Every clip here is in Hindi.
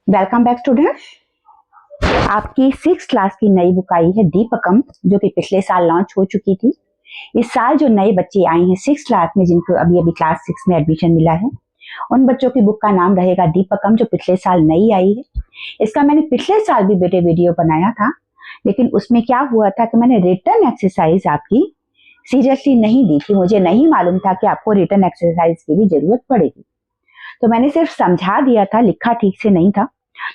Welcome back students. आपकी 6th क्लास की नई बुक आई है दीपकम, जो कि पिछले साल लॉन्च हो चुकी थी। इस साल जो नए बच्चे आए हैं 6th क्लास में, जिनको अभी अभी क्लास 6 में एडमिशन मिला है, उन बच्चों की बुक का नाम रहेगा दीपकम, जो पिछले साल नई आई है। इसका मैंने पिछले साल भी बेटे वीडियो बनाया था, लेकिन उसमें क्या हुआ था कि मैंने रिटन एक्सरसाइज आपकी सीरियसली नहीं दी थी। मुझे नहीं मालूम था कि आपको रिटन एक्सरसाइज की भी जरूरत पड़ेगी, तो मैंने सिर्फ समझा दिया था, लिखा ठीक से नहीं था।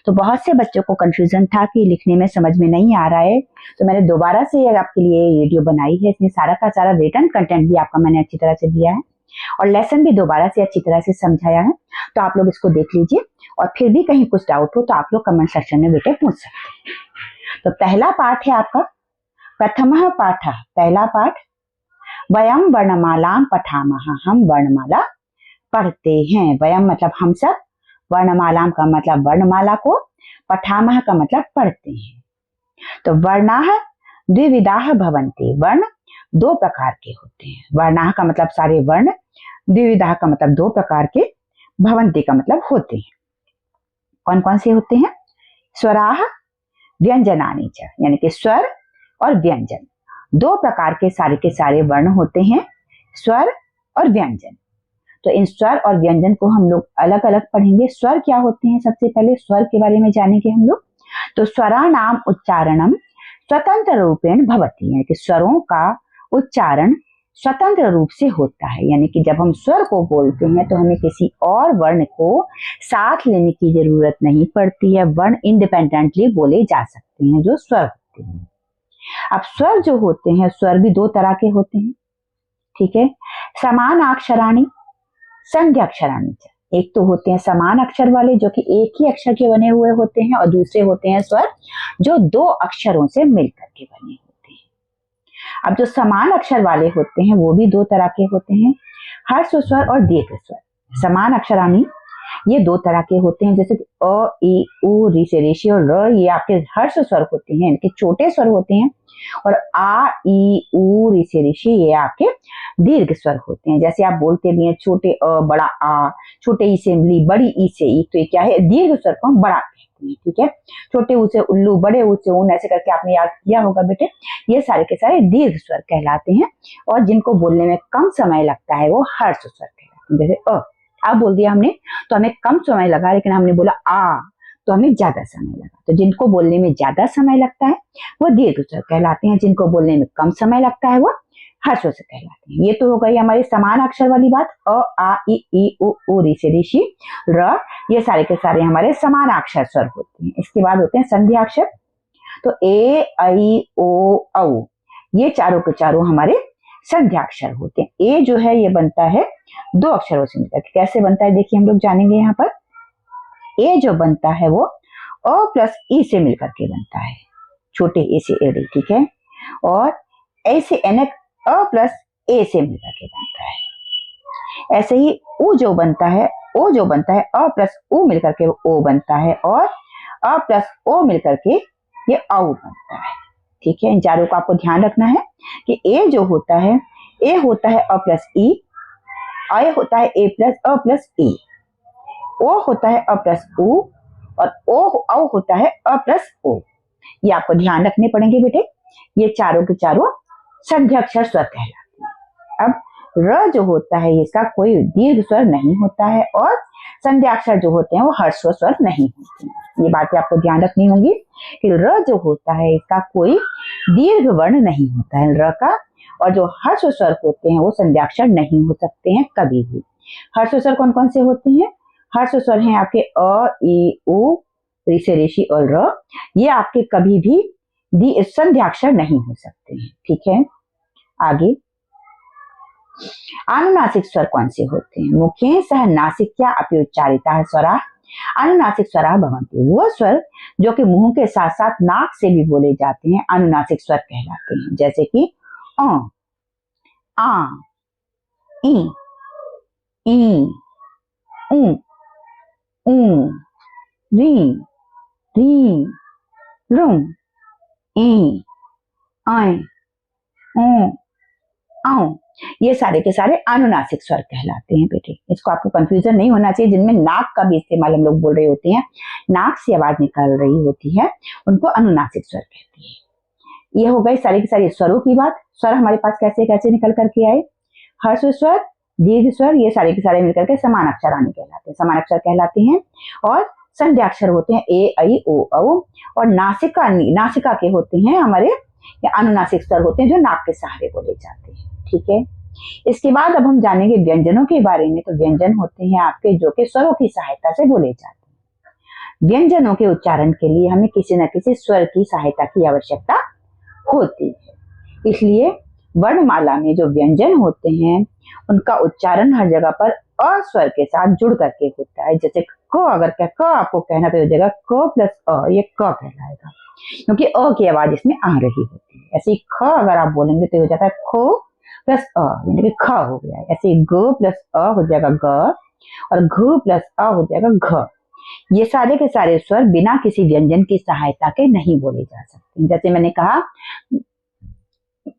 तो बहुत से बच्चों को कंफ्यूजन था कि लिखने में समझ में नहीं आ रहा है, तो मैंने दोबारा से आपके लिए वीडियो बनाई है। इसमें सारा का सारा रिटन कंटेंट भी आपका मैंने अच्छी तरह से दिया है और लेसन भी दोबारा से अच्छी तरह से समझाया है। तो आप लोग इसको देख लीजिए, और फिर भी कहीं कुछ डाउट हो तो आप लोग कमेंट सेक्शन में बेटे पूछ सकते हैं। तो पहला पाठ है आपका प्रथमः पाठ। पहला पाठ, वयम वर्णमालां पठामः, हम वर्णमाला पढ़ते हैं। वयम मतलब हम सब, वर्णमालाम का मतलब वर्णमाला को, पठामः का मतलब पढ़ते हैं। तो वर्णाः द्विविधाः भवन्ति, वर्ण दो प्रकार के होते हैं। वर्णाः का मतलब सारे वर्ण, द्विविधाः का मतलब दो प्रकार के, भवन्ति का मतलब होते हैं। कौन कौन से होते हैं? स्वराः व्यंजनानि च, यानी कि स्वर और व्यंजन, दो प्रकार के सारे वर्ण होते हैं, स्वर और व्यंजन। तो इन स्वर और व्यंजन को हम लोग अलग अलग पढ़ेंगे। स्वर क्या होते हैं, सबसे पहले स्वर के बारे में जानेंगे हम लोग। तो स्वराणाम उच्चारणम स्वतंत्र रूपेण भवति, यानी कि स्वरों का उच्चारण स्वतंत्र रूप से होता है। यानी कि जब हम स्वर को बोलते हैं तो हमें किसी और वर्ण को साथ लेने की जरूरत नहीं पड़ती है। वर्ण इंडिपेंडेंटली बोले जा सकते हैं जो स्वर होते हैं। अब स्वर जो होते हैं, स्वर भी दो तरह के होते हैं, ठीक है। समान अक्षराणी, संध्या अक्षराणी। एक तो होते हैं समान अक्षर वाले, जो कि एक ही अक्षर के बने हुए होते हैं, और दूसरे होते हैं स्वर जो दो अक्षरों से मिलकर के बने होते हैं। अब जो समान अक्षर वाले होते हैं वो भी दो तरह के होते हैं, हर्ष स्वर और दीर्घ स्वर। समान अक्षराणी ये दो तरह के होते हैं, जैसे अ, ई, उ, री से ऋषि और र, ये आपके हर्ष स्वर होते हैं, इनके छोटे स्वर होते हैं। और आ, ई, उ, री से ऋषि ये आपके दीर्घ स्वर होते हैं। जैसे आप बोलते भी हैं छोटे अ बड़ा आ, छोटे ई से ली, बड़ी ई से ई, तो ये क्या है, दीर्घ स्वर को हम बड़ा कहते हैं, ठीक है। छोटे ऊ से उल्लू, बड़े ऊ से ऊन, ऐसे करके आपने याद किया होगा बेटे। ये सारे के सारे दीर्घ स्वर कहलाते हैं, और जिनको बोलने में कम समय लगता है वो हर्ष स्वर कहलाते हैं। जैसे आ बोल दिया हमने तो हमें कम समय लगा, लेकिन हमने बोला आ तो हमें ज्यादा समय लगा। तो जिनको बोलने में ज्यादा समय लगता है वो दीर्घ स्वर कहलाते हैं, जिनको बोलने में कम समय लगता है वो हर्ष स्वर कहलाते हैं। ये तो हो गई हमारी समान अक्षर वाली बात, अ, आ, ई, उ, री से ऋषि, र, ये सारे के सारे हमारे समान अक्षर स्वर होते हैं। इसके बाद होते हैं संध्या अक्षर। तो ए, ऐ, ओ, औ, ये चारों के चारों हमारे संध्या अक्षर होते हैं। ए जो है ये बनता है दो अक्षरों से मिलकर। कैसे बनता है देखिए, हम लोग जानेंगे। यहाँ पर ए जो बनता है वो अ प्लस ई से मिलकर के बनता है, छोटे ए से एडी, ठीक है। और ऐसे एनक अ प्लस ए से मिलकर के बनता है। ऐसे ही उ जो बनता है, ओ जो बनता है अ प्लस उ मिलकर के ओ बनता है, और अ प्लस ओ मिलकर के ये औ बनता है, ठीक है। इन चारों को आपको ध्यान रखना है कि ए जो होता है, ए होता है अ प्लस ई, आई होता है ए प्लस अ प्लस ई, ओ होता है अ प्लस उ, और ओ औ होता है अ प्लस ओ। ये आपको ध्यान रखने पड़ेंगे बेटे। ये चारों के चारों संध्या अक्षर स्वर कहलाते हैं। अब र जो होता है इसका कोई दीर्घ स्वर नहीं होता है, और संध्या अक्षर जो होते हैं वो हर्ष स्वर नहीं होते हैं। ये बातें आपको ध्यान रखनी होंगी कि र जो होता है इसका कोई दीर्घ वर्ण नहीं होता है र का, और जो हर्ष स्वर होते हैं वो संध्या अक्षर नहीं हो सकते हैं कभी भी। हर्ष स्वर कौन कौन से होते हैं? हर्ष स्वर हैं आपके अ, ई, उ, री से ऋषि और र। ये आपके कभी भी संध्या अक्षर नहीं हो सकते हैं, ठीक है। आगे अनुनासिक स्वर कौन से होते हैं? मुखेन सह नासिक्या अपि उच्चारिताः स्वराः अनुनासिक स्वराः भवन्ति। वो स्वर जो कि मुंह के साथ साथ नाक से भी बोले जाते हैं अनुनासिक स्वर कहलाते हैं। जैसे कि अ, आ, ई, ई, उ, ऊ, री, री, रुम, ई, ऐ, ओ, औ। ये सारे के सारे अनुनासिक स्वर कहलाते हैं बेटे। इसको आपको कंफ्यूजन नहीं होना चाहिए। जिनमें नाक का भी इस्तेमाल हम लोग बोल रहे होते हैं, नाक से आवाज निकल रही होती है, उनको अनुनासिक स्वर कहते हैं। ये हो गई सारी की सारी स्वरों की बात। स्वर हमारे पास कैसे कैसे निकल करके आए। हर्ष स्वर, दीर्घ स्वर, ये सारे के सारे मिलकर के समान अक्षराणी कहलाते हैं, समान अक्षर कहलाते हैं। और संध्याक्षर होते हैं ए, ऐ, ओ, औ। और नासिका के होते हैं हमारे अनुनासिक स्वर होते हैं, जो नाक के सहारे बोले जाते हैं। ठीक है, इसके बाद अब हम जानेंगे व्यंजनों के बारे में। तो व्यंजन होते हैं आपके जो कि स्वरों की सहायता से बोले जाते हैं। व्यंजनों के उच्चारण के लिए हमें किसी न किसी स्वर की सहायता की आवश्यकता होती है। इसलिए वर्णमाला में जो व्यंजन होते हैं उनका उच्चारण हर जगह पर अ स्वर के साथ जुड़ करके होता है। जैसे क, अगर क आपको कहना तो हो जाएगा क प्लस अ, ये क कहलाएगा, क्योंकि अ की आवाज इसमें आ रही होती है। ऐसे ही ख अगर आप बोलेंगे तो हो जाता है खो प्लस अ, यानी कि ख हो गया। ऐसे ग प्लस अ हो जाएगा ग, और घ प्लस अ हो जाएगा घ। ये सारे के सारे स्वर बिना किसी व्यंजन की सहायता के नहीं बोले जा सकते। जैसे मैंने कहा,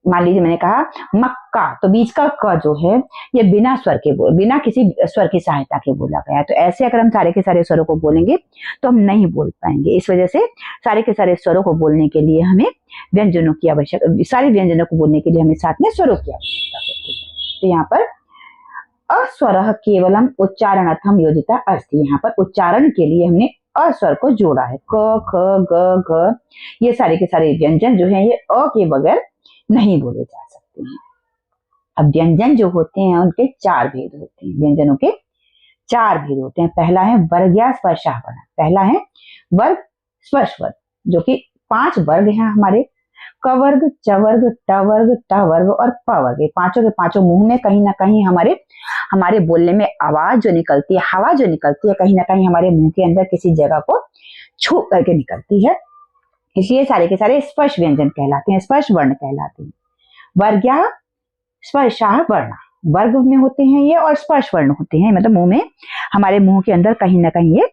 मान लीजिए मैंने कहा मक्का, तो बीच का क जो है ये बिना किसी स्वर की सहायता के बोला गया है। तो ऐसे अगर हम सारे के सारे स्वरों को बोलेंगे तो हम नहीं बोल पाएंगे। इस वजह से सारे के सारे स्वरों को बोलने के लिए हमें व्यंजनों की आवश्यकता, सारे व्यंजनों को बोलने के लिए हमें साथ में स्वरों की आवश्यकता होती है। तो यहाँ पर अस्वर केवलम उच्चारणर्थम योजिता अस्ति, यहाँ पर उच्चारण के लिए हमने अस्वर को जोड़ा है। क, ख, ग, घ, ये सारे के सारे व्यंजन जो है ये अ के बगैर नहीं बोले जा सकते हैं। अब व्यंजन जो होते हैं उनके चार भेद होते हैं। व्यंजनों के चार भेद होते हैं। पहला है वर्ग्या स्पर्शा वर्ण, पहला है वर्ग स्पर्श वर्ग, जो कि 5 वर्ग हैं हमारे। क वर्ग, च वर्ग, ट वर्ग, ट वर्ग और प वर्ग। पांचों के पांचों मुंह में कहीं ना कहीं हमारे बोलने में आवाज जो निकलती है, हवा जो निकलती है, कहीं ना कहीं हमारे मुंह के अंदर किसी जगह को छू करके निकलती है। इसलिए सारे के सारे स्पर्श व्यंजन कहलाते हैं, स्पर्श वर्ण कहलाते हैं। वर्ग्या स्पर्शा वर्ण वर्ग में होते हैं ये, और स्पर्श वर्ण होते हैं, मतलब मुंह में, हमारे मुंह के अंदर कहीं ना कहीं ये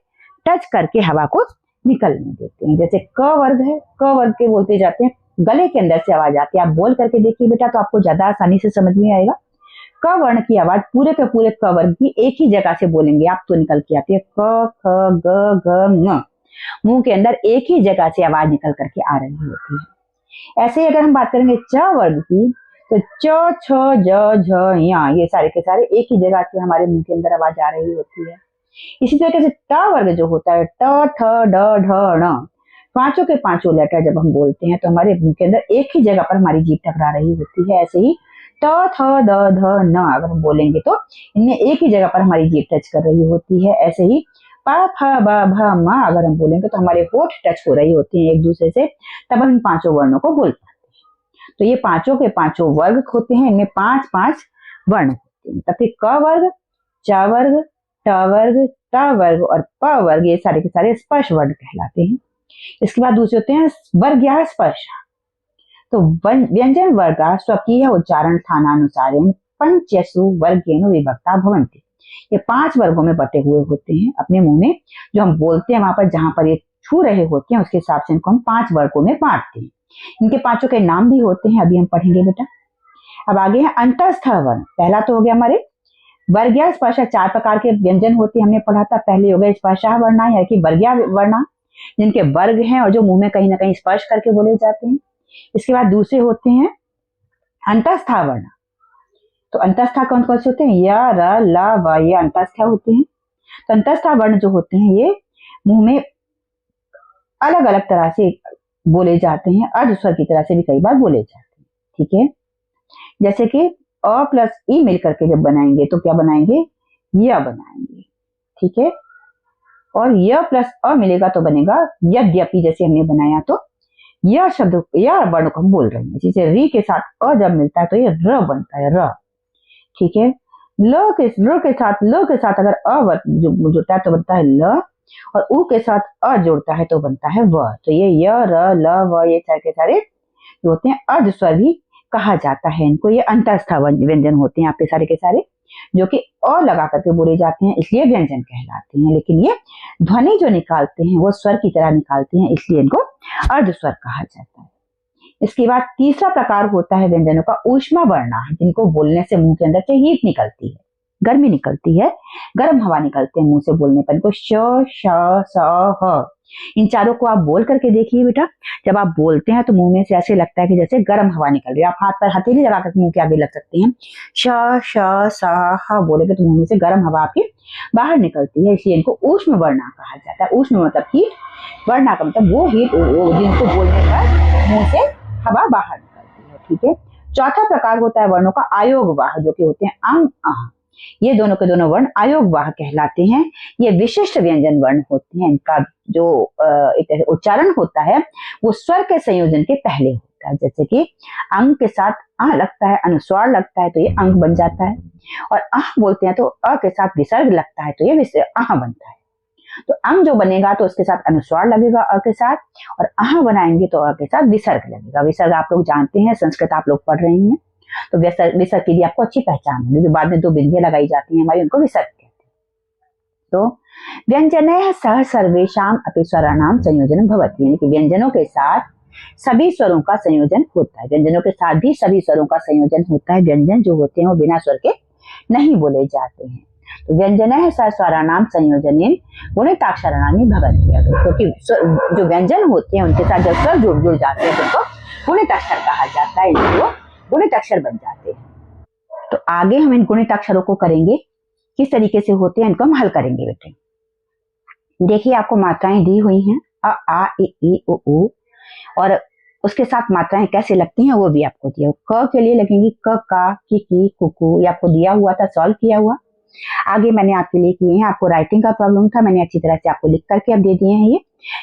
टच करके हवा को निकलने देते हैं। जैसे क वर्ग है, क वर्ग के बोलते जाते हैं, गले के अंदर से आवाज आती है। आप बोल करके देखिए बेटा तो आपको ज्यादा आसानी से समझ में आएगा। क वर्ण की आवाज पूरे के पूरे क वर्ग की एक ही जगह से बोलेंगे आप तो निकल के आती है। क, ख, ग, घ, ङ, मुंह के अंदर एक ही जगह से आवाज निकल करके आ रही होती है। ऐसे ही अगर हम बात करेंगे च वर्ग की, तो च, छ, ज, झ, या, ये सारे के सारे एक ही जगह से हमारे मुंह के अंदर आवाज आ रही होती है। इसी तरीके से ट वर्ग जो होता है, ट, ठ, ड, ढ, ण, पांचों के पांचों लेटर जब हम बोलते हैं तो हमारे मुंह के अंदर एक ही जगह पर हमारी जीभ टकरा रही होती है। ऐसे ही ट, थ, ड, ध, न अगर हम बोलेंगे तो इनमें एक ही जगह पर हमारी जीभ टच कर रही होती है। ऐसे ही प, फ, ब, भ, म अगर हम बोलेंगे तो हमारे होठ टच हो रही होती हैं एक दूसरे से, तब हम इन पांचों वर्णों को बोल पाते हैं। तो ये पांचों के पांचों वर्ग होते हैं, इनमें 5-5 वर्ण होते हैं। तब फिर क वर्ग, च वर्ग, ट वर्ग, ट वर्ग और प वर्ग, ये सारे के सारे स्पर्श वर्ण कहलाते हैं। इसके बाद दूसरे होते हैं वर्ग्या स्पर्शा। तो व्यंजन वर्गा स्वकीय उच्चारण स्थानानुसारेण पंचसु वर्गेण विभक्ता भवन्ति। ये 5 वर्गों में बटे हुए होते हैं। अपने मुंह में जो हम बोलते हैं वहां पर जहां पर ये छू रहे होते हैं उसके हिसाब से इनको हम 5 वर्गों में बांटते हैं। इनके पांचों के नाम भी होते हैं, अभी हम पढ़ेंगे बेटा। अब आगे है अंतस्थ वर्ण। पहला तो हो गया हमारे वर्ग्या स्पर्शा। 4 प्रकार के व्यंजन होते हैं, हमने पढ़ा था। पहले हो गए स्पर्शा वर्णा, यानी कि वर्ग्या वर्णा, जिनके वर्ग हैं और जो मुंह में कहीं ना कहीं स्पर्श करके बोले जाते हैं। इसके बाद दूसरे होते हैं अंतस्था वर्ण। तो अंतस्था कौन कौन से होते हैं? य, र, ल, व, ये अंतस्था होते हैं। तो अंतस्था वर्ण जो होते हैं ये मुंह में अलग अलग तरह से बोले जाते हैं, अर्ध स्वर की तरह से भी कई बार बोले जाते हैं। ठीक है, जैसे कि अ प्लस ई मिलकर के जब बनाएंगे तो क्या बनाएंगे? य बनाएंगे। ठीक है, और य प्लस अ मिलेगा तो बनेगा यद्यपि। जैसे हमने बनाया तो यह शब्द, यह वर्ण को हम बोल रहे हैं। जैसे री के साथ अ जब मिलता है तो ये र बनता है, र। ठीक है, ल के साथ अगर अ जुड़ता है तो बनता है ल, और उ के साथ अ जोड़ता है तो बनता है व। तो ये य, र, ल, व, ये सारे के सारे जो होते हैं अर्ध स्वर भी कहा जाता है इनको। ये अंतस्थ व्यंजन होते हैं आपके सारे के सारे, जो कि अ लगा करके बोले जाते हैं, इसलिए व्यंजन कहलाते हैं। लेकिन ये ध्वनि जो निकालते हैं वो स्वर की तरह निकालते हैं, इसलिए इनको अर्ध स्वर कहा जाता है। इसके बाद तीसरा प्रकार होता है व्यंजनों का ऊष्मा वर्णा, जिनको बोलने से मुंह के अंदर से हीट निकलती है, गर्मी निकलती है, गर्म हवा निकलती है मुंह से बोलने पर। इनको श, श, स, ह, इन चारों को आप बोल करके देखिए बेटा। जब आप बोलते हैं तो मुंह में से ऐसे लगता है कि जैसे गर्म हवा निकल रही है। आप हाथ पर हथेली लगा कर मुंह के आगे लग सकते हैं। श, श, स, ह बोलेंगे तो मुंह में से गर्म हवा आपकी बाहर निकलती है, इसलिए इनको ऊष्म वर्णा कहा जाता है। ऊष्म मतलब हीट, वर्णा का मतलब वो हीट जिनको बोलने पर मुंह से हवा बाहर निकलती है। ठीक है। चौथा प्रकार होता है वर्णों का आयोगवाह, जो कि होते हैं अंग, आह। ये दोनों के दोनों वर्ण आयोगवाह कहलाते हैं। ये विशिष्ट व्यंजन वर्ण होते हैं। इनका जो एक उच्चारण होता है वो स्वर के संयोजन के पहले होता है। जैसे कि अंग के साथ आ लगता है, अनुस्वार लगता है तो ये अंग बन जाता है, और आह बोलते हैं तो अ के साथ विसर्ग लगता है तो ये आह बनता है। तो अंग जो बनेगा तो उसके साथ अनुस्वार लगेगा अ के साथ, और आह बनाएंगे तो अ के साथ विसर्ग लगेगा। विसर्ग आप लोग जानते हैं, संस्कृत आप लोग पढ़ रही हैं, तो विसर्ग की भी आपको अच्छी पहचान होगी। जो बाद में दो बिंदियां लगाई जाती हैं हमारी, उनको विसर्ग कहते हैं। तो व्यंजनैः सह सर्वेषाम् अपि स्वराणाम संयोजन भवति, यानी कि व्यंजनों के साथ सभी स्वरों का संयोजन होता है। व्यंजनों के साथ भी सभी स्वरों का संयोजन होता है। व्यंजन जो होते हैं वो बिना स्वर के नहीं बोले जाते हैं। तो व्यंजनैः सह स्वराणाम संयोजनेन गुणिताक्षराणि भवन्ति, क्योंकि जो व्यंजन होते हैं उनके साथ जब स्वर जुड़ जाते हैं तो उनको गुणिताक्षर कहा जाता है, इसलिए गुणित अक्षर बन जाते हैं। तो आगे हम इन गुणित अक्षरों को करेंगे, किस तरीके से होते हैं इनको हम हल करेंगे बेटे। देखिए आपको मात्राएं दी हुई हैं, अ, आ, ई, उ, ऊ, और उसके साथ मात्राएं कैसे लगती हैं वो भी आपको दिया। क के लिए लगेंगी क, का, की, कुकू, ये आपको दिया हुआ था, सॉल्व किया हुआ। आगे मैंने आपके लिए किए हैं, आपको राइटिंग का प्रॉब्लम था, मैंने अच्छी तरह से आपको लिख करके अब दे दिए हैं। ये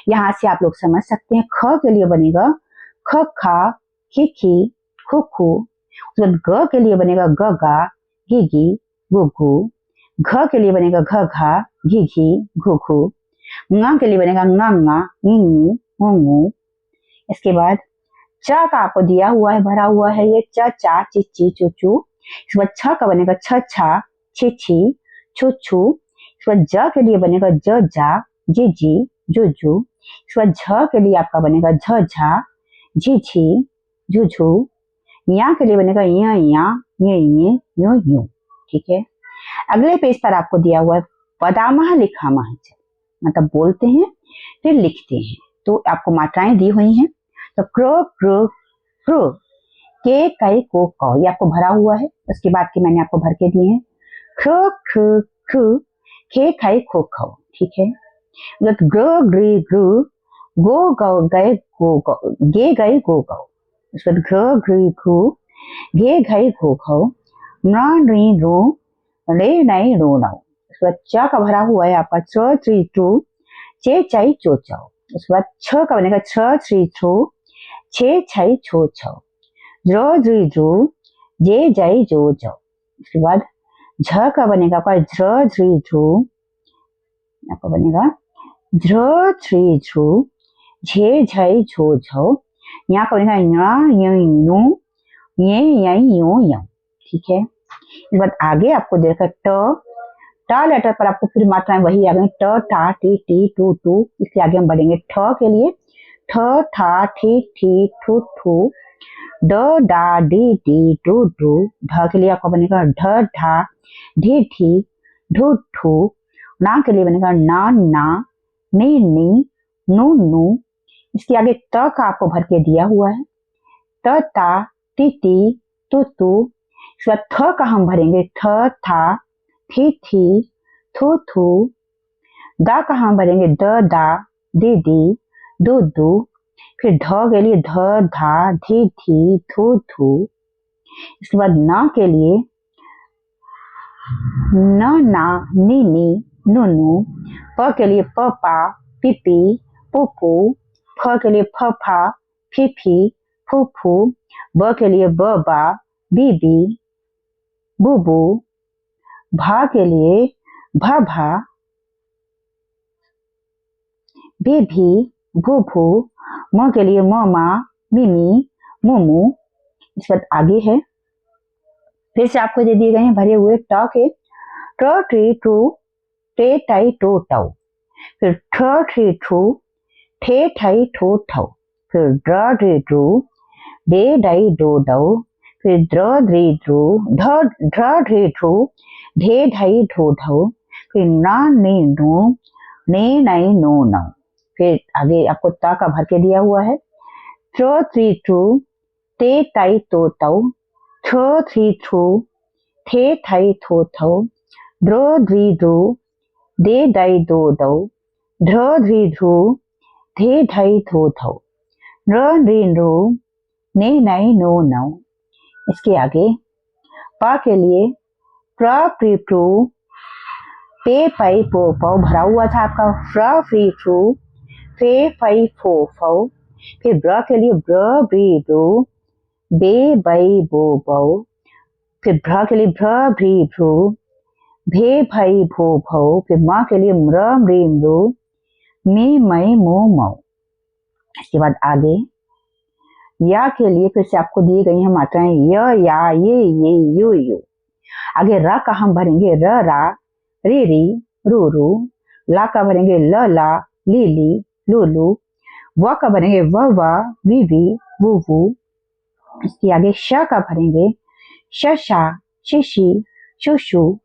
यहाँ से आप लोग समझ सकते हैं। ख के लिए बनेगा ख, खा, खी, खू, खू। उसके बाद ग के लिए बनेगा ग, गा, घी, घी, गु, गु। घ के लिए बनेगा घ, घा, घी, घी, घु, घू। ङ के लिए बनेगा ङ, ङा, ङी, ङी, ngू, ngू। इसके बाद च का आपको दिया हुआ है, भरा हुआ है ये, च, चा, ची, ची, चू, चू। इसके बाद छ का बनेगा छ, छा, छी, छी, छू, छू। इसके बाद ज के लिए बनेगा ज, जा, जी, जी, जू, जू। इसके बाद झ के लिए आपका बनेगा झ, झा, झी, झी, झू, झू। या के लिए बनेगा या, ये, यूं, यूं। ठीक है। अगले पेज पर आपको दिया हुआ है पदामह लिखामह, मतलब बोलते हैं फिर लिखते हैं। तो आपको मात्राएं दी हुई हैं। तो क्रो, क्रो, क्रो, के, कै, को, कौ, ये आपको भरा हुआ है। उसके बाद के मैंने आपको भर के दिए हैं। ख, ख, ख, खे, कै, खो, खौ। ठीक है। ग्र, ग्री, ग्रू, गो, गौ, गए, गो, गौ, गे, गए, गो, गौ। उसके बाद घ, घी, घू, घे, घई, घो, घौ, न, री, रू, रे, नई, रो, नौ। उसके बाद च का भरा हुआ है आपका च, त्री, टू, चे, चाई, चो, चौ। उसके बाद छ का बनेगा छ, थ्री, थ्रू, छे, छई, छो, छौ। ज्रो, जी, जू, जे, जई, जो, जौ। उसके बाद झ का बनेगा आपका झ्र, झ्री, झू, आपका बनेगा झ्र, थ्री, झ्रू, झे, झई, झो, झौ। यहाँ का बनेगा यूं, ये, यई, यूं, यौ। ठीक है। इसके बाद आगे आपको देखा ट लेटर पर आपको फिर मात्राएं वही आ गई, ट, टा, टी, टी, टू, टू। इसके आगे हम बढ़ेंगे ठ के लिए, ठ, ठा, ठी, ठी, ठू, ठू, ड, डा, डी, डी, डू, डू। ढ के लिए आपका बनेगा ढ, ढा, ढी, ढी, ढू, ठू। ना के लिए बनेगा ना, ना, नी, नी, नू, नू। इसके आगे त का आपको भर के दिया हुआ है, त, ता, ती, ती, तू, तू। इसके बाद थ का हम भरेंगे, ठ, था, थी, थी, थू, थू। दा का हम भरेंगे द, दा, दी, दी, दू, दू। फिर ध के लिए ध, धा, धी, धी, थू, थू। इसके बाद न के लिए न, ना, नी, नी, नू, नू। प के लिए प, पा, पी, पी, पू, पू। फ के लिए फ, फा, फी, फी, फू, फू। ब के लिए ब, बा, बी, बी, बू, बू। भा के लिए भा, भा, भी, भी, भू, भू। म के लिए म, मा, मी, मी, मू, मू। इसके बाद आगे है, फिर से आपको दे दिए गए हैं भरे हुए ट के, ट, टी, टू, टे, टाई, टो, टौ। फिर ठ, ठी, ठू, ठे, ठई, ठो, ठौ। फिर ड्र, ड्री, ड्रू, डे डाई डो डौ, फिर द्र द्री द्रु, ढ ढे ढ्रु, ढे ढाई ढो ढौ, फिर ना ने नो, ने नई नो नौ। फिर आगे आपको ता का भर के दिया हुआ है। ट्र थ्री ट्रू, ते ताई तो तौ, थ थ्री थ्रू, थे थाई थो थौ, द्र द्री द्रु, दे दाई दो दौ, ध्र ध्री ध्रु, धे ढाई धो धौ, र री रू, ने नाई नो नौ। इसके आगे पा के लिए प्र प्री प्रू, पे पाई पो पौ भरा हुआ था आपका। फ्र फ्री फ्रू, फे फाई फो फौ। फिर ब्र के लिए ब्र ब्री ब्रू, बे बई बो बौ। फिर भ्र के लिए भ्र भ्री भ्रू, भे भाई भो भौ। फिर माँ के लिए म्र मृ मृ, मी मई मो मौ। इसके बाद आगे या के लिए फिर से आपको दी गई हैं मात्राएं य या ये यू यू। आगे र का हम भरेंगे र रा, री री, रू रू। ला का भरेंगे ल ला, ली ली, लू लू। व का भरेंगे व वा, वी वी, वू वू। इसके आगे श का भरेंगे श शा, शी शी, शू शू।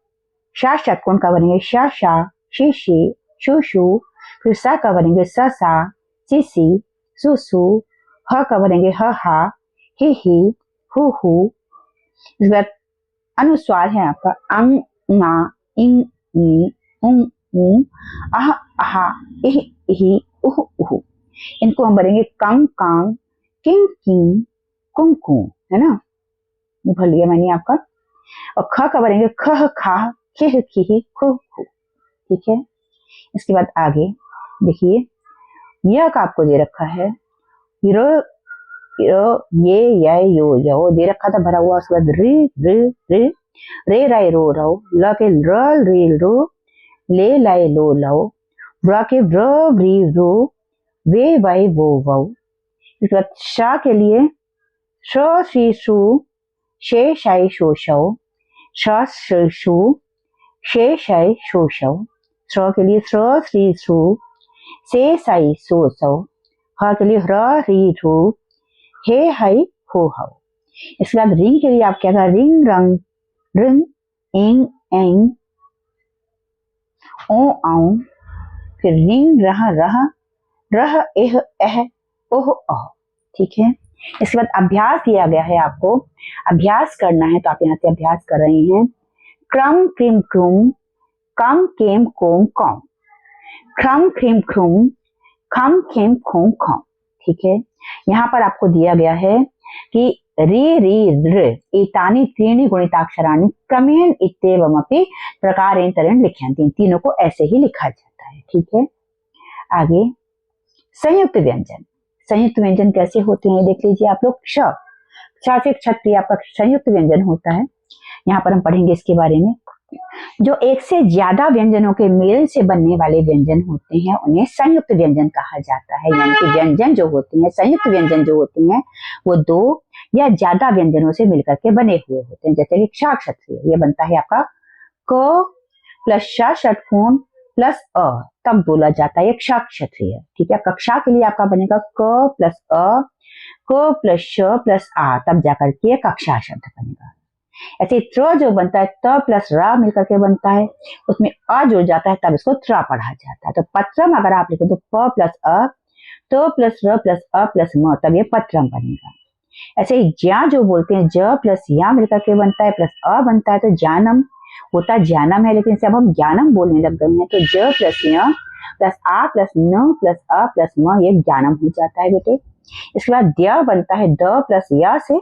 शा षटकोण का बनेंगे शा शा, शी शी, शू शू। फिर सा का बनेंगे स सा, सी सी, सू सू। ह का बनेंगे ह हा, ही ही, हु हु। इसके बाद अनुस्वार है आपका अंग, ङा, इंग, नी, उंग, ऊ, अह, अहा, इह, इही, उह, उहु। इनको हम भरेंगे कंग, कांग, किंग, किंग, कुंग, कुंग, है ना। ये भर लिया मैंने आपका। और ख का भरेंगे खह, खाह, खिह, खिही, खुह, खु। ठीक है। इसके बाद आगे देखिए यह का आपको दे रखा है रो, ये यो यो दे रखा था भरा हुआ। उसके बाद री री री, रे राय रो रो, ल के र री रो, ले लाए लो लो, व्र के व्र व्री रो, वे वाई वो वो। इसके बाद शा के लिए श शी शू, शे शाई शो शौ, श शू, शे शाई शो शौ। श्र के लिए श्र श्री श्रू, से साई सो सौ। ह के लिए ह्र री रू, हे हाई हो हौ। इसके बाद रिंग के लिए आप क्या करें रिंग रंग, रिंग, इंग, एंग, ओ आऊ। फिर रिंग रह, एह, एह, ओह, ओह। ठीक है। इसके बाद अभ्यास दिया गया है आपको, अभ्यास करना है तो आप यहाँ से अभ्यास कर रहे हैं। क्रम क्रिम क्रुम, कम केम कोम कौम। क्रम क्रिम क्रुम, खम खेम खोम खौम। ठीक है। यहाँ पर आपको दिया गया है कि री री ऋ एतानि त्रीणि गुणिताक्षराणि क्रमेण इत्येवमपि प्रकारेण तरेण लिख्यन्ति। तीनों को ऐसे ही लिखा जाता है। ठीक है। आगे संयुक्त व्यंजन। संयुक्त व्यंजन कैसे होते हैं देख लीजिए आप लोग। क्ष से क्षत्रिय आपका संयुक्त व्यंजन होता है। यहाँ पर हम पढ़ेंगे इसके बारे में। जो एक से ज्यादा व्यंजनों के मेल से बनने वाले व्यंजन होते हैं उन्हें संयुक्त व्यंजन कहा जाता है। यानी कि व्यंजन जो होती हैं, संयुक्त व्यंजन जो होती हैं, वो दो या ज्यादा व्यंजनों से मिलकर के बने हुए होते हैं। जैसे कि क्ष क्षत्रिय, ये बनता है आपका क प्लस श षटकोण प्लस अ, तब बोला जाता है क्ष क्षत्रिय। ठीक है। कक्षा के लिए आपका बनेगा क प्लस अ, क प्लस श प्लस आ, तब जाकर के कक्षा शब्द बनेगा। ऐसे त्र जो बनता है त प्लस रा मिलकर के बनता है, उसमें अ जुड़ जाता है तब इसको त्र पढ़ा जाता है। तो पत्रम अगर आप लिखें तो प प्लस अ, तो प्लस र प्लस अ प्लस म, तब ये पत्रम बनेगा। ऐसे ही ज्या जो बोलते हैं ज प्लस या मिलकर के बनता है प्लस अ बनता है, तो जानम होता ज्ञानम है, लेकिन इसे अब हम ज्ञानम बोलने लग गए हैं। तो ज प्लस य प्लस आ प्लस न प्लस अ प्लस म, ये ज्ञानम हो जाता है बेटे। इसके बाद द्य बनता है द प्लस य से,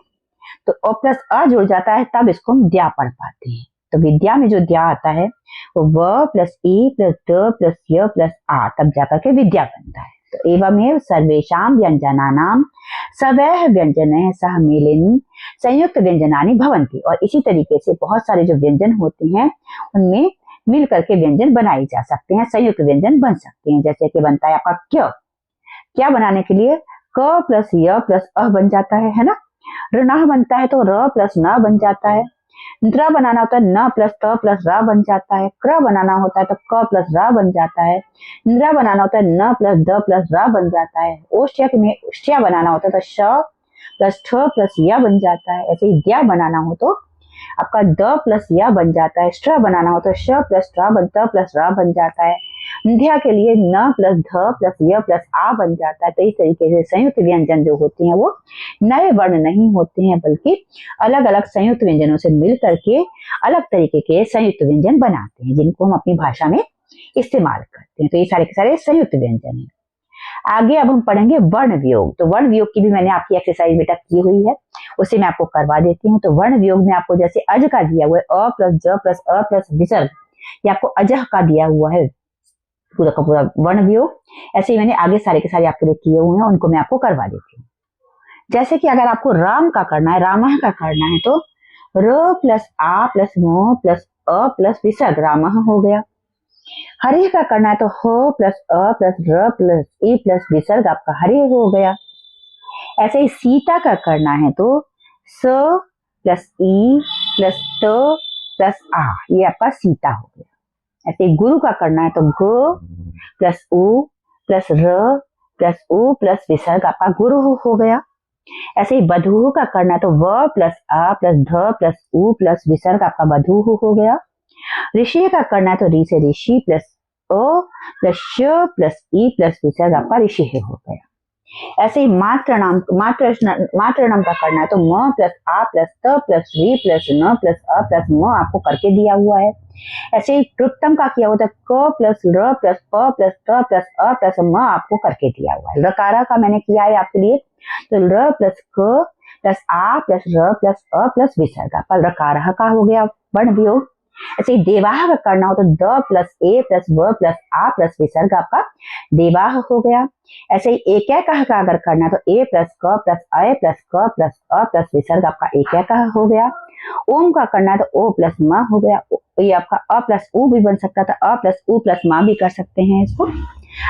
तो अ प्लस अ जुड़ जाता है तब इसको हम द्या पढ़ पाते हैं। तो विद्या में जो द्या आता है वो व प्लस ई प्लस द प्लस य प्लस आ, तब जाकर के विद्या बनता है। तो एवमेव सर्वेषां व्यंजनानां सवैः व्यंजनैः सह मेलेन संयुक्त व्यंजनानि भवन्ति। और इसी तरीके से बहुत सारे जो व्यंजन होते हैं उनमें मिल करके व्यंजन बनाए जा सकते हैं, संयुक्त व्यंजन बन सकते हैं। जैसे कि बनता है आपका क्य, क्या बनाने के लिए क प्लस य प्लस अ बन जाता है ना। ऋण बनता है तो र प्लस न बन जाता है। द्र बनाना होता है न प्लस त प्लस र बन जाता है। क्र बनाना होता है तो क प्लस र बन जाता है। इंद्र बनाना होता है न प्लस द प्लस र बन जाता है। ओष्ठ्य में ओष्ठ्य बनाना होता है तो श प्लस ठ प्लस य बन जाता है। ऐसे ही द्या बनाना हो तो आपका द प्लस य बन जाता है। ष्ट्र बनाना हो तो श प्लस ट प्लस र बन जाता है। ध्या के लिए न प्लस ध प्लस य प्लस आ बन जाता है। तो इस तरीके से संयुक्त व्यंजन जो होते हैं वो नए वर्ण नहीं होते हैं, बल्कि अलग अलग संयुक्त व्यंजनों से मिल करके अलग तरीके के संयुक्त व्यंजन बनाते हैं, जिनको हम अपनी भाषा में इस्तेमाल करते हैं। तो ये सारे के सारे संयुक्त व्यंजन है। आगे अब हम पढ़ेंगे वर्ण वियोग। तो वर्ण वियोग की भी मैंने आपकी एक्सरसाइज बेटा की हुई है, उसे मैं आपको करवा देती हूँ। तो वर्ण वियोग में आपको जैसे अज का दिया हुआ है, अ प्लस ज प्लस अ प्लस विसर्ग, ये आपको अजह का दिया हुआ है पूरा का पूरा वर्ण वियोग। ऐसे ही मैंने आगे सारे के सारे आपके लिए किए हुए हैं, उनको मैं आपको करवा देती हूँ। जैसे कि अगर आपको राम का करना है, रामह का करना है, तो र प्लस आ प्लस म प्लस अ प्लस विसर्ग रामह हो गया। हरे का करना है तो ह प्लस अ प्लस र प्लस ए प्लस विसर्ग आपका हरे हो गया। ऐसे ही सीता का करना है तो स प्लस ई प्लस त प्लस आ, ये आपका सीता हो गया। ऐसे ही गुरु का करना है तो ग प्लस उ प्लस र प्लस उ प्लस विसर्ग आपका गुरु हो गया। ऐसे ही बधू का करना है तो व प्लस आ प्लस ध प्लस उ प्लस विसर्ग आपका बधू हो गया। ऋषि का करना है तो री से ऋषि प्लस ओ प्लस श प्लस ई प्लस विसर्ग आपका ऋषि हो गया। ऐसे ही मात्र नाम का करना है तो म प्लस आ प्लस त प्लस री प्लस न प्लस अ प्लस म आपको करके दिया हुआ है। ऐसे ही ट्रुतम का किया हुआ था क प्लस र प्लस प प्लस त प्लस अ प्लस म आपको करके दिया हुआ है। रकारा का मैंने किया है आपके लिए, तो र प्लस क प्लस आ प्लस र प्लस अ प्लस विसर्ग आपका रकारा का हो गया वर्ण वियोग। ऐसे ही देवाह का करना हो तो द प्लस ए प्लस व प्लस आ प्लस विसर्ग आपका देवाह हो गया। ऐसे ही एक का अगर करना है तो ए प्लस क प्लस अ प्लस क प्लस अ प्लस विसर्ग आपका एक हो गया। ओम का करना है तो ओ प्लस म हो गया, ये आपका अ प्लस उ भी बन सकता था, अ प्लस उ प्लस मा भी कर सकते हैं इसको।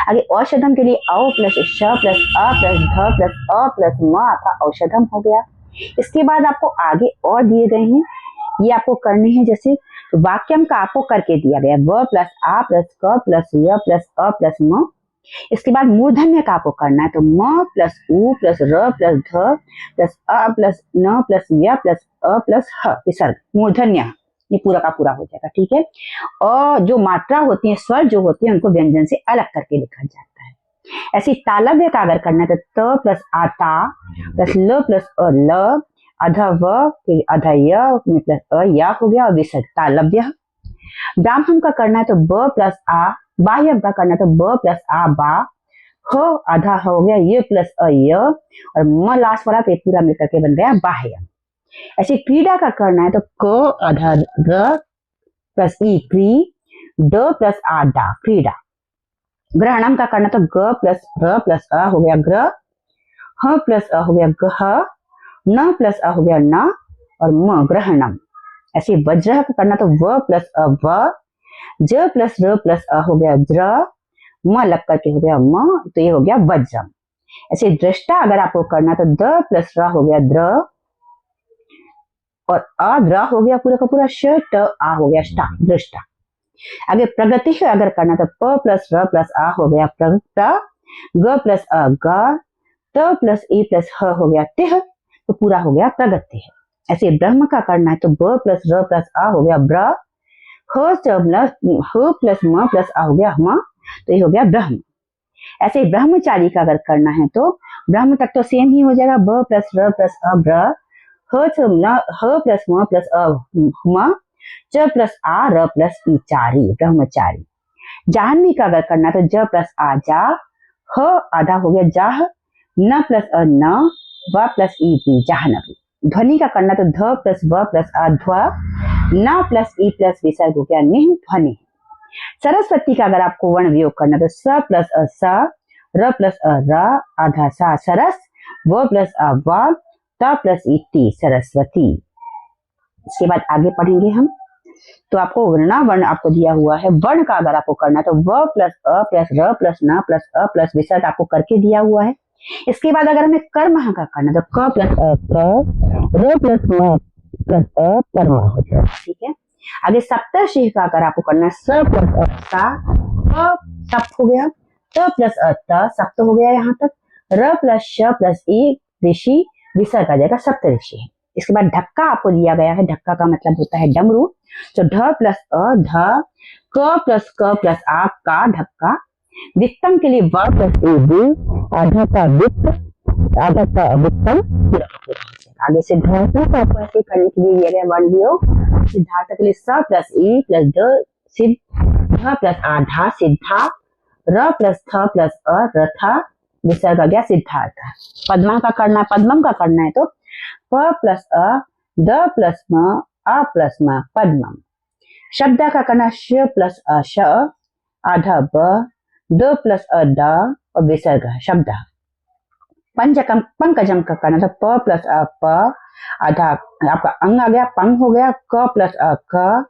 आगे औषधम के लिए औ प्लस श प्लस अ प्लस ध प्लस अ प्लस म आपका औषधम हो गया। इसके बाद आपको आगे और दिए गए हैं, ये आपको करने हैं। जैसे तो वाक्यम का आपको करके दिया गया व प्लस आ प्लस क प्लस य प्लस अ प्लस म। इसके बाद मूर्धन्य का आपको करना है तो म प्लस उ प्लस र प्लस ध प्लस अ प्लस न प्लस य प्लस अ प्लस ह विसर्ग मूर्धन्य, ये पूरा का पूरा हो जाएगा। ठीक है, और जो मात्रा होती है, स्वर जो होते हैं, उनको व्यंजन से अलग करके लिखा जाता है। ऐसे तालव्य का अगर करना है तो त प्लस आता प्लस ल प्लस अ ल अधा व फिर अधा य प्लस अ या हो गया और विसर्ग तालव्य। ब्राह्मण का करना है तो ब प्लस आ, बाह्यम का करना है तो ब प्लस आ बा, ह आधा हो गया ये प्लस अ य और म लास्ट वाला तो पूरा मिलकर के बन गया बाह्यम। ऐसे क्रीड़ा का करना है तो क आधा र प्लस ई क्री, ड प्लस आ डा क्रीड़ा। ग्रहणम का करना तो ग प्लस र प्लस अ हो गया ग्रह, ह प्लस अ हो गया गह, न प्लस अ हो गया न और म ग्रहणम। ऐसे वज्र का करना तो व प्लस अ व, ज प्लस र प्लस अ हो गया ज्र, म लग करके हो गया म, तो ये हो गया वज्रम। ऐसे दृष्टा अगर आपको करना तो द प्लस र हो गया द्र और अद्र हो गया पूरा का पूरा, श ट आ हो गया ष्टा दृष्टा। आगे प्रगति अगर करना तो प प्लस र प्लस आ हो गया प्रगटा, ग प्लस अ ग, त प्लस ई प्लस ह हो गया तिह, तो पूरा हो गया प्रगति है। ऐसे ब्रह्म का करना है तो ब प्लस र प्लस आ हो गया ब्र, ह प्लस म प्लस आ हो गया म, तो ये हो गया ब्रह्म। ऐसे ब्रह्मचारी का अगर करना है तो ब्रह्म तक तो सेम ही हो जाएगा, ब प्लस र प्लस अ ब्र, ह प्लस म प्लस अ म, च प्लस आ र प्लस ई चारी ब्रह्मचारी। जाह्नवी का अगर करना तो ज प्लस आ जा, ह आधा हो गया जाह, न प्लस अ न, व प्लस ई पी जाह्नवी। ध्वनि का करना तो ध प्लस व प्लस अ ध्व, न प्लस ई प्लस विसर्ग हो गया निह ध्वनि। सरस्वती का अगर आपको वर्ण वियोग करना तो स प्लस अ स, र प्लस अ र, आधा सा सरस, व प्लस अ व, त प्लस ई टी सरस्वती। इसके बाद आगे पढ़ेंगे हम। तो आपको वर्णा वर्ण आपको दिया हुआ है, वर्ण का अगर आपको करना तो व प्लस अ प्लस र प्लस न प्लस अ प्लस विसर्ग आपको करके दिया हुआ है। इसके बाद अगर हमें कर्म का करना तो क प्लस अ क, र प्लस म प्लस अ कर्म हो जाएगा। ठीक है, आगे सप्तर्षि का अगर आपको करना स प्लस अ सा, क सप्त हो गया, त प्लस अ त सप्त हो गया यहाँ तक, र प्लस श प्लस ई ऋषि, विसर्ग आ जाएगा सप्तऋषि। इसके बाद ढक्का आपको दिया गया है, ढक्का का मतलब होता है डमरू। तो ढ प्लस अ ध, क प्लस क प्लस आ का ढक्का, वित्तम के लिए व प्लस ए वी, आधा का वित्त, आधा का वित्तम, आगे से ढ को आपको ऐसे करने के लिए दिया गया वर्ण योग। सिद्धार्थ के लिए स प्लस ई प्लस द सिद्ध, ध प्लस आधा सिद्धा, र प्लस थ प्लस अ रथा, विसर्ग आ गया सिद्धार्थ। पद्मा का करना है, पद्मम का करना है तो प प्लस अ द प्लस म अ प्लस म पद्मम। शब्द का करना श प्लस अ श, आधा ब, द प्लस अ द और विसर्ग शब्द। पंचकम पंकजम का करना तो प प्लस अ प, आधा आपका अंग आ गया पंग हो गया, क प्लस अ क,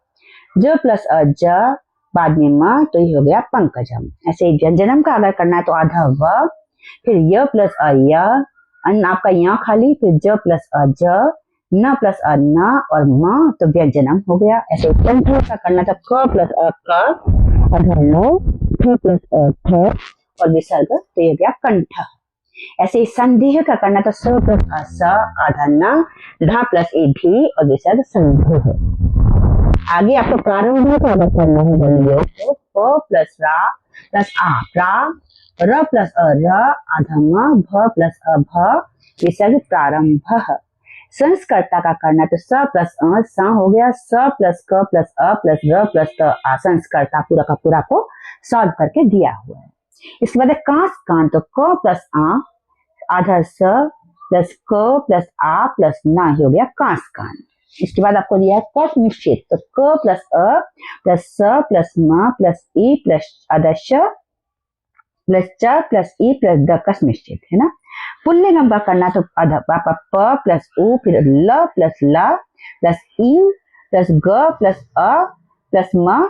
ज प्लस अ ज, बाद में म, तो ये हो गया पंकजम। ऐसे व्यंजनम का अगर करना है तो आधा व, फिर य प्लस अ य, अन्न आपका यहाँ खाली, फिर ज प्लस अ ज, न प्लस अ न और म, तो व्यंजनम हो गया। ऐसे कंठ का करना था क प्लस अ क, आधा न, थ प्लस अ थ और विसर्ग, तो ये हो गया कंठ। ऐसे संदेह का करना था स प्लस अ स, आधा न, ढ प्लस ए ढी और विसर्ग संदेह। आगे आपको प्रारंभ का अगर करना है योग तो प प्लस रा प्लस आ प्रा, र प्लस अ र, आधा म, भ प्लस अ भ, विसर्ग प्रारंभ। संस्कर्ता का करना तो स प्लस अ स हो गया, स प्लस क प्लस अ प्लस र प्लस त आ, संस्कर्ता पूरा का पूरा को सॉल्व करके दिया हुआ है। इसके बाद कांस कान तो क प्लस आ, आधा स प्लस क प्लस आ प्लस ना हो गया कांस कान। इसके बाद आपको दिया है कस निश्चित तो क प्लस अ प्लस स प्लस म प्लस ई प्लस आधा श प्लस च प्लस ई प्लस द कस निश्चित है ना। पुल्लिंगम का करना तो आधा पापा प प्लस उ फिर ल प्लस ला प्लस ई प्लस ग प्लस अ प्लस म,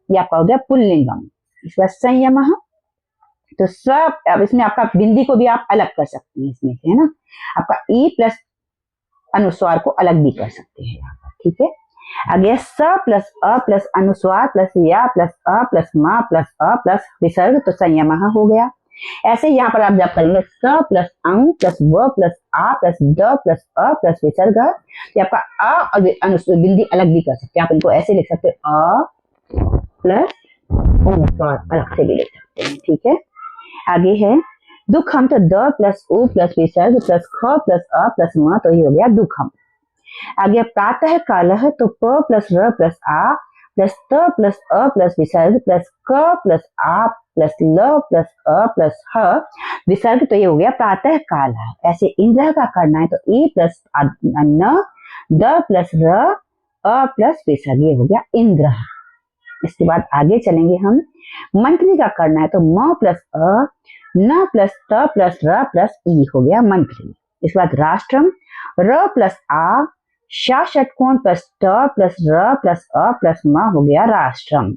यह आपका हो गया पुल्लिंगम। इसके बाद संयम तो सब, अब इसमें आपका बिंदी को भी आप अलग कर सकते हैं इसमें से है ना, आपका ई प्लस अनुस्वार को अलग भी कर सकते हैं यहाँ पर, ठीक है। आगे स प्लस अ प्लस अनुस्वार प्लस या प्लस अ प्लस मा प्लस अ प्लस विसर्ग, तो संयम हो गया। ऐसे यहाँ पर आप जब करेंगे स प्लस अंग प्लस व प्लस आ प्लस द प्लस अ प्लस विसर्ग, तो आपका अ और अनुस्वार बिंदी अलग भी कर सकते हैं। आप इनको ऐसे लिख सकते हैं अ प्लस अनुस्वार अलग से भी लिख सकते हैं, ठीक है। आगे है दुखम तो द प्लस उ प्लस विसर्ग प्लस ख प्लस अ प्लस म, तो ये हो गया दुखम। आगे प्रातः कालः तो प प्लस र प्लस आ प्लस त प्लस अ प्लस विसर्ग प्लस क प्लस आ प्लस ल प्लस अ प्लस ह विसर्ग, तो ये हो गया प्रातः काल। ऐसे इंद्र का करना है तो ई प्लस न, द प्लस र, अ प्लस विसर्ग, ये हो गया इंद्र। इसके बाद आगे चलेंगे हम। मंत्री का करना है तो म प्लस अ, न प्लस त प्लस र प्लस ई हो गया मंत्री। इसके बाद राष्ट्रम र प्लस आ, शा षटकोण प्लस ट प्लस र प्लस अ प्लस म हो गया राष्ट्रम।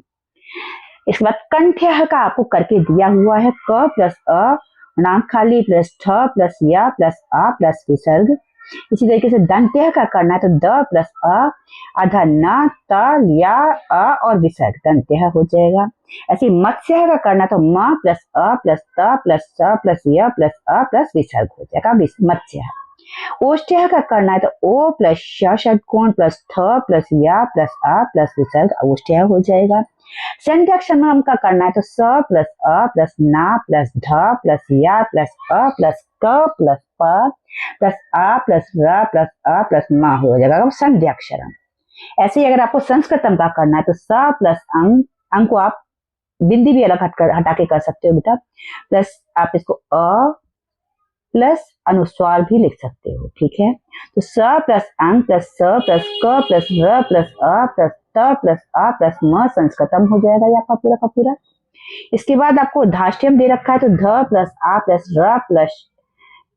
इसके बाद कंठ्य का आपको करके दिया हुआ है क प्लस अ, नाक खाली प्लस ठ प्लस या प्लस आ प्लस विसर्ग। इसी तरीके से दंत्य का करना है तो द प्लस अ, आधा न, त या अ और विसर्ग, दंत्य हो जाएगा। ऐसे मत्स्य का करना तो म प्लस अ प्लस त प्लस स प्लस य प्लस अ प्लस विसर्ग हो जाएगा मत्स्य। ओष्ठ्य का करना है तो ओ प्लस श षटकोण प्लस थ प्लस या प्लस आ प्लस विसर्ग, ओष्ठ्य हो जाएगा। संध्याक्षरम का करना है तो स प्लस अ प्लस ना प्लस ध प्लस या प्लस अ प्लस क प्लस प प्लस आ प्लस र प्लस अ प्लस म हो जाएगा संध्याक्षरम। ऐसे ही अगर आपको संस्कृतम का करना है तो स प्लस अंग, अंग को आप बिंदी भी अलग हटा के कर सकते हो बेटा, प्लस आप इसको अ प्लस अनुस्वार भी लिख सकते हो, ठीक है। तो स प्लस अंग प्लस स प्लस क प्लस र प्लस अ प्लस त प्लस आ प्लस म संस्कृतम हो जाएगा ये आपका पूरा का पूरा। इसके बाद आपको धाष्ट्यम दे रखा है तो ध प्लस आ प्लस र प्लस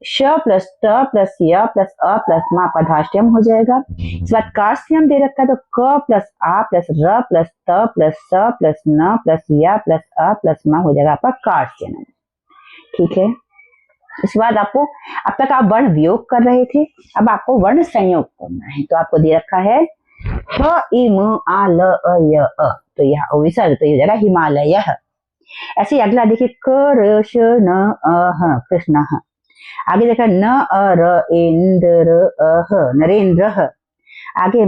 श प्लस त प्लस य प्लस अ प्लस म आपका धाष्ट्यम हो जाएगा। इसके बाद कार्स्यम दे रखा है तो क प्लस आ प्लस र प्लस त प्लस स प्लस न प्लस य प्लस अ प्लस म हो जाएगा आपका कार्स्यम, ठीक है। इसके बाद आपको, अब तक आप वर्ण वियोग कर रहे थे, अब आपको वर्ण संयोग करना है। तो आपको दे रखा है ह इ म आ ल अ य अ, तो यह विसर्ग, तो ये हो जाएगा हिमालय। ऐसे अगला देखिए क र श न अ ह कृष्ण, आगे देखा न र इंद्र नरेंद्र। आगे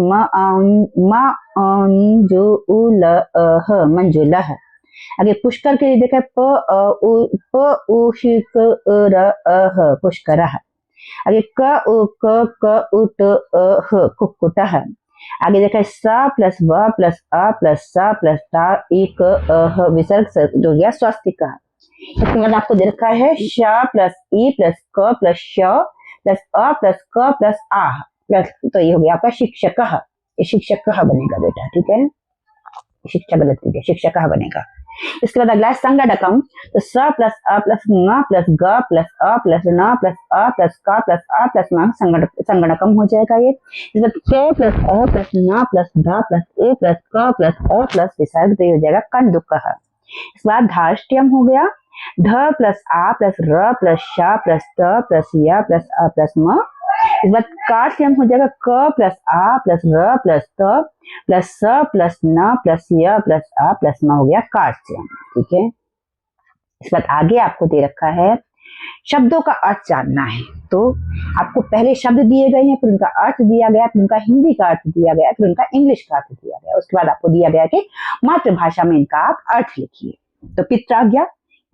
मंजुल। आगे पुष्कर के लिए देखा पुष्कर। आगे कुक्कुट। आगे देखा स प्लस व प्लस अ प्लस स प्लस ता एक विसर्ग जो गया स्वास्तिक। इसके बाद आपको दे रखा है श प्लस ई प्लस क प्लस श प्लस अ प्लस क प्लस आ प्लस, तो ये हो गया आपका शिक्षक। ये शिक्षक बनेगा बेटा, ठीक है, शिक्षा गलत हो गया, शिक्षक बनेगा। इसके बाद अगला है संगणकम, तो स प्लस अ प्लस न प्लस ग प्लस अ प्लस न प्लस अ प्लस क प्लस अ प्लस न संगणकम हो जाएगा ये। इसके बाद क प्लस अ प्लस न प्लस ध प्लस ए प्लस क प्लस अ प्लस विसर्ग, तो ये हो जाएगा कंदुक। इसके बाद धाष्टयम हो गया, ध प्लस आ प्लस र प्लस श प्लस त प्लस य प्लस अ प्लस म। इस बार कार्त्यम हो जाएगा क प्लस आ प्लस र प्लस त प्लस स प्लस न प्लस य प्लस अ प्लस म हो गया कार्त्यम, ठीक है। इस बार आगे आपको दे रखा है शब्दों का अर्थ जानना है, तो आपको पहले शब्द दिए गए हैं, फिर उनका अर्थ दिया गया, फिर उनका हिंदी का अर्थ दिया गया, फिर उनका इंग्लिश का अर्थ दिया गया। उसके बाद आपको दिया गया कि मातृभाषा में इनका आप अर्थ लिखिए। तो पित्राज्ञा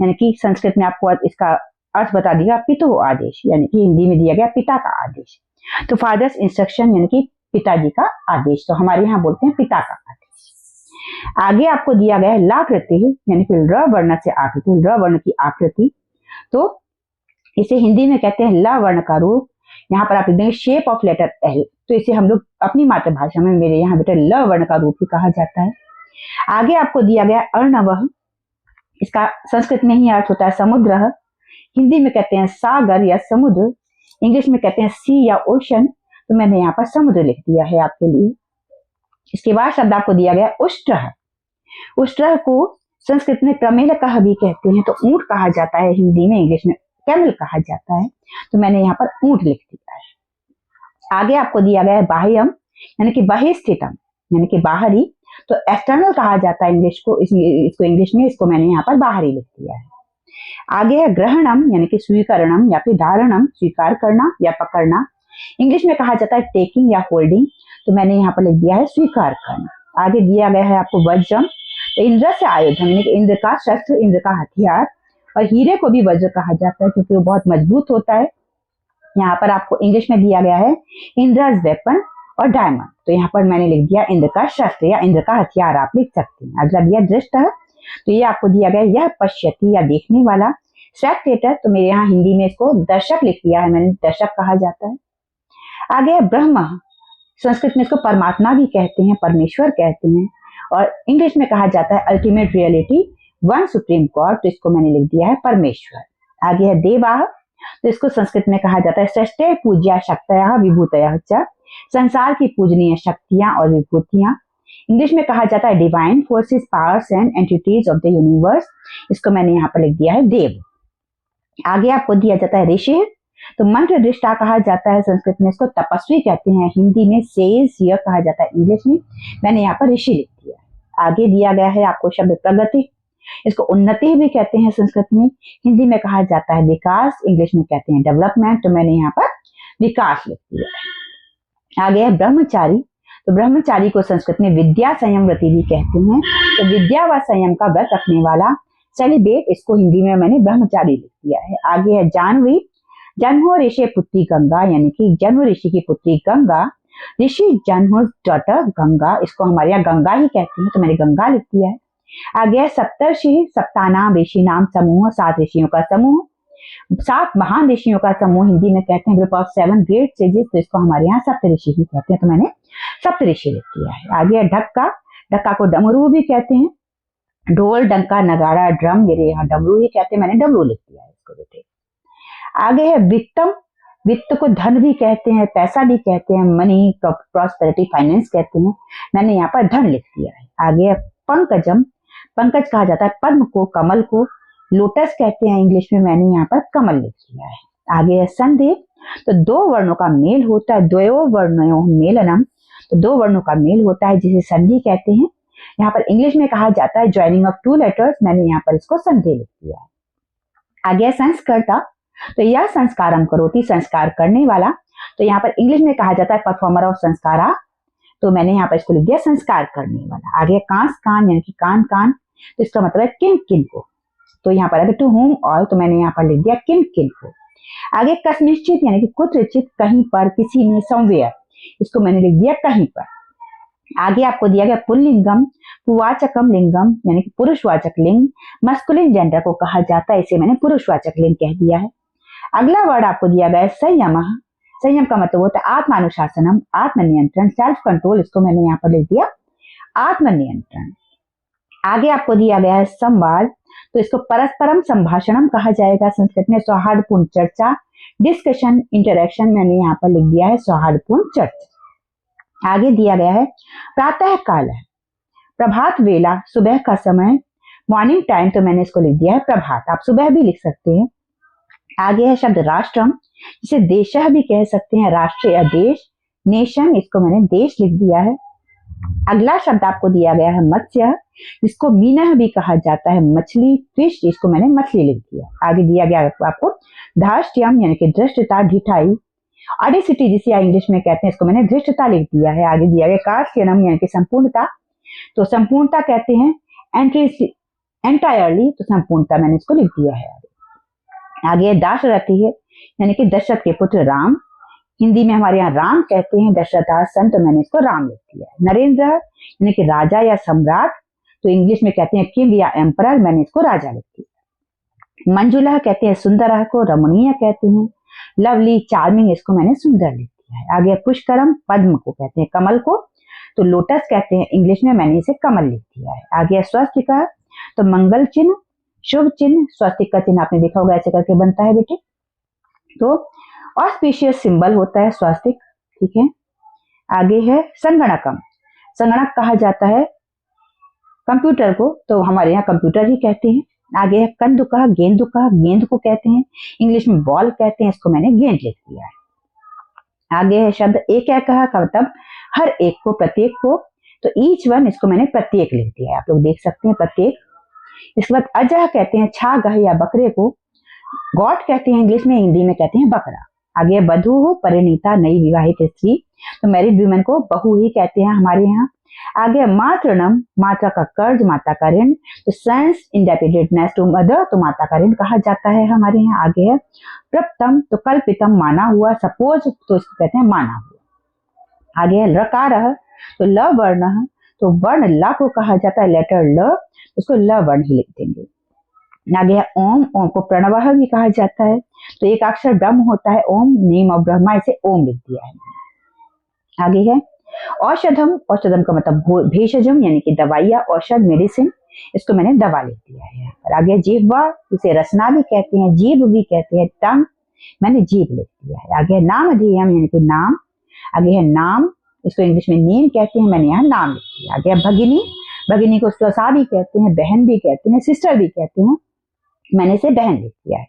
यानी कि संस्कृत में आपको इसका अर्थ बता दिया, पितु आदेश यानी कि हिंदी में दिया गया पिता का आदेश। तो फादर्स इंस्ट्रक्शन यानी कि पिताजी का आदेश, तो हमारे यहाँ बोलते हैं पिता का आदेश। आगे आपको दिया गया है लाकृति यानी कि र वर्ण से आकृति, र वर्ण की आकृति, तो इसे हिंदी में कहते हैं ल वर्ण का रूप। यहाँ पर आप लिख देंगे शेप ऑफ लेटर एल, तो इसे हम लोग अपनी मातृभाषा में मेरे यहाँ बेटा ल वर्ण का रूप भी कहा जाता है। आगे आपको दिया गया अर्णव, इसका संस्कृत में ही अर्थ होता है समुद्र, हिंदी में कहते हैं सागर या समुद्र, इंग्लिश में कहते हैं सी या ओशन, तो मैंने यहाँ पर समुद्र लिख दिया है आपके लिए। इसके बाद शब्द आपको दिया गया उष्ट्र। उष्ट्र को संस्कृत में प्रमेलकः भी कहते हैं, तो ऊंट कहा जाता है हिंदी में, इंग्लिश में कैमल कहा जाता है, तो मैंने यहाँ पर ऊंट लिख दिया है। आगे आपको दिया गया है बाह्यम यानी कि बहिस्थितम यानी कि बाहरी, तो एक्सटर्नल कहा जाता है इंग्लिश को, इसको इंग्लिश में, इसको मैंने यहाँ पर बाहरी लिख दिया है। आगे है ग्रहणम यानी कि स्वीकरणम या फिर धारणम, स्वीकार करना या पकड़ना, इंग्लिश में कहा जाता है टेकिंग या होल्डिंग, तो मैंने यहाँ पर लिख दिया है स्वीकार करना। आगे दिया गया है आपको वज्रम, तो इंद्र से आयुधम यानी कि इंद्र का शस्त्र, इंद्र का हथियार, और हीरे को भी वज्र कहा जाता है क्योंकि वो बहुत मजबूत होता है। यहाँ पर आपको इंग्लिश में दिया गया है इंद्राज वेपन और डायमंड, तो यहाँ पर मैंने लिख दिया इंद्र का शस्त्र या इंद्र का हथियार, आप लिख सकते हैं। अगला दिया दृष्ट, तो ये आपको दिया गया यह पश्यति या देखने वाला, स्पेक्टेटर, तो मेरे यहाँ हिंदी में इसको दर्शक लिख दिया है मैंने, दर्शक कहा जाता है। आगे ब्रह्म, संस्कृत में इसको परमात्मा भी कहते हैं, परमेश्वर कहते हैं, और इंग्लिश में कहा जाता है ultimate reality, one supreme God, तो इसको मैंने लिख दिया है परमेश्वर। आगे है देवाः, तो इसको संस्कृत में कहा जाता है सृष्टे पूज्या शक्तयः विभूतयः च, संसार की पूजनीय शक्तियां और विभूतियां। इंग्लिश में कहा जाता है divine forces, powers and entities of the universe, इसको मैंने यहाँ पर लिख दिया है देव। आगे आपको दिया जाता है ऋषि, तो मंत्र दृष्टा कहा जाता है संस्कृत में, इसको तपस्वी कहते हैं, हिंदी में सेज यह कहा जाता है, इंग्लिश में मैंने यहाँ पर ऋषि लिख दिया है। आगे दिया गया है आपको शब्द प्रगति, इसको उन्नति भी कहते हैं संस्कृत में, हिंदी में कहा जाता है विकास, इंग्लिश में कहते हैं डेवलपमेंट, तो मैंने यहाँ पर विकास लिख दिया है। आगे है ब्रह्मचारी, तो ब्रह्मचारी को संस्कृत में विद्या संयम व्रति भी कहते हैं, तो विद्या व संयम का व्रत रखने वाला, सेलिब्रेट, इसको हिंदी में मैंने ब्रह्मचारी लिख दिया है। आगे है जानवी, जन्हो ऋषि पुत्री गंगा यानी कि जन्म ऋषि की पुत्री गंगा, ऋषि जन्हो डॉटर गंगा, इसको हमारे यहाँ गंगा ही कहते हैं, तो मैंने गंगा लिख दिया है। आगे सप्तर्षि, सप्तानाम ऋषि नाम समूह, 7 ऋषियों का समूह, 7 महान ऋषियों का समूह, हिंदी में कहते हैं ग्रुप ऑफ 7 ग्रेट सेजेस, तो इसको हमारे यहाँ सप्तऋषि ही कहते हैं, तो मैंने सप्तऋषि लिख दिया है। आगे ढक्का, ढक्का को डमरू भी कहते हैं, ढोल डंका नगाड़ा ड्रम, मेरे यहाँ डमरू ही कहते हैं, मैंने डमरू लिख दिया है इसको बेटे। आगे है वित्तम, वित्त को धन भी कहते हैं, पैसा भी कहते हैं, मनी, प्रॉस्पेरिटी, फाइनेंस कहते हैं, मैंने यहाँ पर धन लिख दिया है। आगे है पंकजम, पंकज कहा जाता है पद्म को, कमल को, लोटस कहते हैं इंग्लिश में, मैंने यहाँ पर कमल लिख दिया है। आगे है संधि, तो 2 वर्णों का मेल होता है, द्वयो वर्णयो मेलनम, तो 2 वर्णों का मेल होता है जिसे संधि कहते हैं। यहाँ पर इंग्लिश में कहा जाता है ज्वाइनिंग ऑफ 2 लेटर्स, मैंने यहाँ पर इसको संधि लिख दिया है। आगे संस्कृता, तो यह संस्कारम करोति, संस्कार करने वाला। तो यहाँ पर इंग्लिश में कहा जाता है परफॉर्मर ऑफ संस्कारा, तो मैंने यहाँ पर इसको लिख दिया संस्कार करने वाला। आगे कांस कान यानी कि कान कान, तो इसका मतलब है किन किन को। तो यहाँ पर अगर टू होम ऑल, तो मैंने यहाँ पर लिख दिया किन किन को। आगे कस्मिश्चित यानी कि कुत्रचित, कहीं पर, किसी में, समवेयर, इसको मैंने लिख दिया कहीं पर। आगे आपको दिया गया पुल्लिंगम, पुवाचकम लिंगम यानी कि पुरुषवाचक लिंग, मस्कुलिन जेंडर को कहा जाता है, इसे मैंने पुरुषवाचक लिंग कह दिया है। अगला वर्ड आपको दिया गया है संयम। संयम का मतलब होता है आत्मानुशासनम, आत्मनियंत्रण, सेल्फ कंट्रोल, इसको मैंने यहाँ पर लिख दिया आत्मनियंत्रण। आगे आपको दिया गया है संवाद, तो इसको परस्परम संभाषणम कहा जाएगा संस्कृत में। सौहार्दपूर्ण चर्चा, डिस्कशन, इंटरेक्शन, मैंने यहाँ पर लिख दिया है सौहार्दपूर्ण चर्चा। आगे दिया गया है प्रातः काल है, प्रभात वेला, सुबह का समय, मॉर्निंग टाइम, तो मैंने इसको लिख दिया है प्रभात, आप सुबह भी लिख सकते हैं। आगे है शब्द राष्ट्रम, जिसे देशः भी कह सकते हैं, राष्ट्र या देश, नेशन, इसको मैंने देश लिख दिया है। अगला शब्द आपको दिया गया है मत्स्य, जिसको मीनः भी कहा जाता है, मछली, फिश, इसको मैंने मछली लिख दिया। आगे दिया गया आपको धार्ष्ट्यम यानी कि धृष्टता, ढिठाई, ऑडेसिटी जिसे इंग्लिश में कहते हैं, इसको मैंने धृष्टता लिख दिया है। आगे दिया गया कार्सियनम यानी कि संपूर्णता, तो संपूर्णता कहते हैं एंटायरली, तो संपूर्णता मैंने इसको लिख दिया है। आगे दाशरथी है यानी कि दशरथ के पुत्र राम, हिंदी में हमारे यहाँ राम कहते हैं, दशरथ संत, तो मैंने इसको राम लिख दिया है। नरेंद्र यानी कि राजा या सम्राट, तो इंग्लिश में कहते हैं किंग या एम्परर, मैंने इसको राजा लिख दिया। मंजुला कहते हैं सुंदर को, रमणीय कहते हैं, लवली, चार्मिंग, इसको मैंने सुंदर लिख दिया है। आगे पुष्करम, पद्म को कहते हैं कमल को, तो लोटस कहते हैं इंग्लिश में, मैंने इसे कमल लिख दिया है। आगे स्वस्तिका, तो मंगल चिन्ह, शुभ चिन्ह, स्वस्तिक का चिन्ह आपने देखा होगा ऐसे करके बनता है बेटे, तो ऑस्पिशियस सिंबल होता है स्वस्तिक, ठीक है। आगे है संगणकम, संगणक कहा जाता है कंप्यूटर को, तो हमारे यहाँ कंप्यूटर ही कहते हैं। आगे है कंदुका, गेंदुका, गेंद को कहते हैं, इंग्लिश में बॉल कहते हैं, इसको मैंने गेंद लिख दिया है। आगे है शब्द एक का मतलब हर एक को, प्रत्येक को, तो ईच वन, इसको मैंने प्रत्येक लिख दिया है, आप लोग देख सकते हैं प्रत्येक। इसके बाद अजह कहते हैं छागह या बकरे को, गॉट कहते हैं इंग्लिश में, हिंदी में कहते हैं बकरा। आगे बधू हो, परिणीता, नई विवाहित स्त्री, तो मैरिड वुमेन को बहू ही कहते हैं हमारे यहाँ। आगे मातृणम, माता का कर्ज, माता का ऋण, तो सेंस इंडेपेंडेंटनेस टू मदर, तो माता का ऋण कहा जाता है हमारे यहाँ। आगे है प्रप्तम, तो कल्पितम, माना हुआ, सपोज, तो इसको कहते हैं माना हुआ। आगे है लकार, तो ल वर्ण, तो वर्ण ल को कहा जाता है, लेटर ल, उसको ल वर्ण ही लिख देंगे। आगे है ओम, ओम को प्रणव भी कहा जाता है, तो एक अक्षर ब्रह्म होता है ओम, नेम ऑफ ब्रह्मा, इसे ओम लिख दिया है। आगे है औषधम, औषधम का मतलब भेषजम यानी कि दवाइयाँ, औषध मेडिसिन, इसको मैंने दवा लिख दिया है। और आगे जिह्वा, इसे रसना भी कहते हैं, जीभ भी कहते हैं, टंग, मैंने जीभ लिख दिया है। आगे है नामधेयम यानी कि नाम, आगे है नाम, इसको इंग्लिश में नेम कहते हैं, मैंने यहाँ नाम लिख दिया। आगे है भगिनी, भगिनी को स्वसा भी कहते हैं, बहन भी कहते हैं, सिस्टर भी कहते हैं, मैंने इसे बहन लिख दिया है।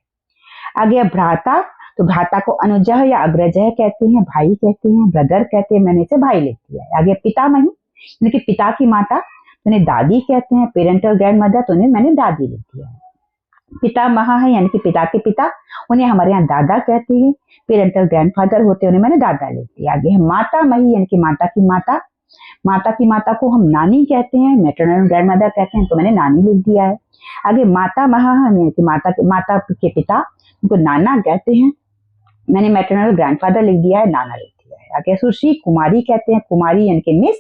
आगे है भ्राता, तो भ्राता को अनुजह या अग्रजह कहते हैं, भाई कहते हैं, ब्रदर कहते हैं, मैंने इसे भाई लिख दिया है। आगे पितामही यानी कि पिता की माता, तो उन्हें दादी कहते हैं, पेरेंटल ग्रैंड मदर, तो उन्हें मैंने दादी लिख दिया है। पितामह है यानी कि पिता के पिता, उन्हें हमारे यहाँ दादा कहते हैं, पेरेंटल ग्रैंडफादर होते हैं, उन्हें मैंने दादा लिख दिया। आगे है मातामही यानी कि माता की माता, माता की माता को हम नानी कहते हैं, मैटरनल ग्रैंड मदर कहते हैं, तो मैंने नानी लिख दिया है। आगे मातामह यानी कि माता के पिता, उनको नाना कहते हैं, मैंने मैटरनल ग्रैंडफादर लिख दिया है, नाना लिख दिया है। आगे सुश्री, कुमारी कहते हैं, कुमारी यानी कि मिस,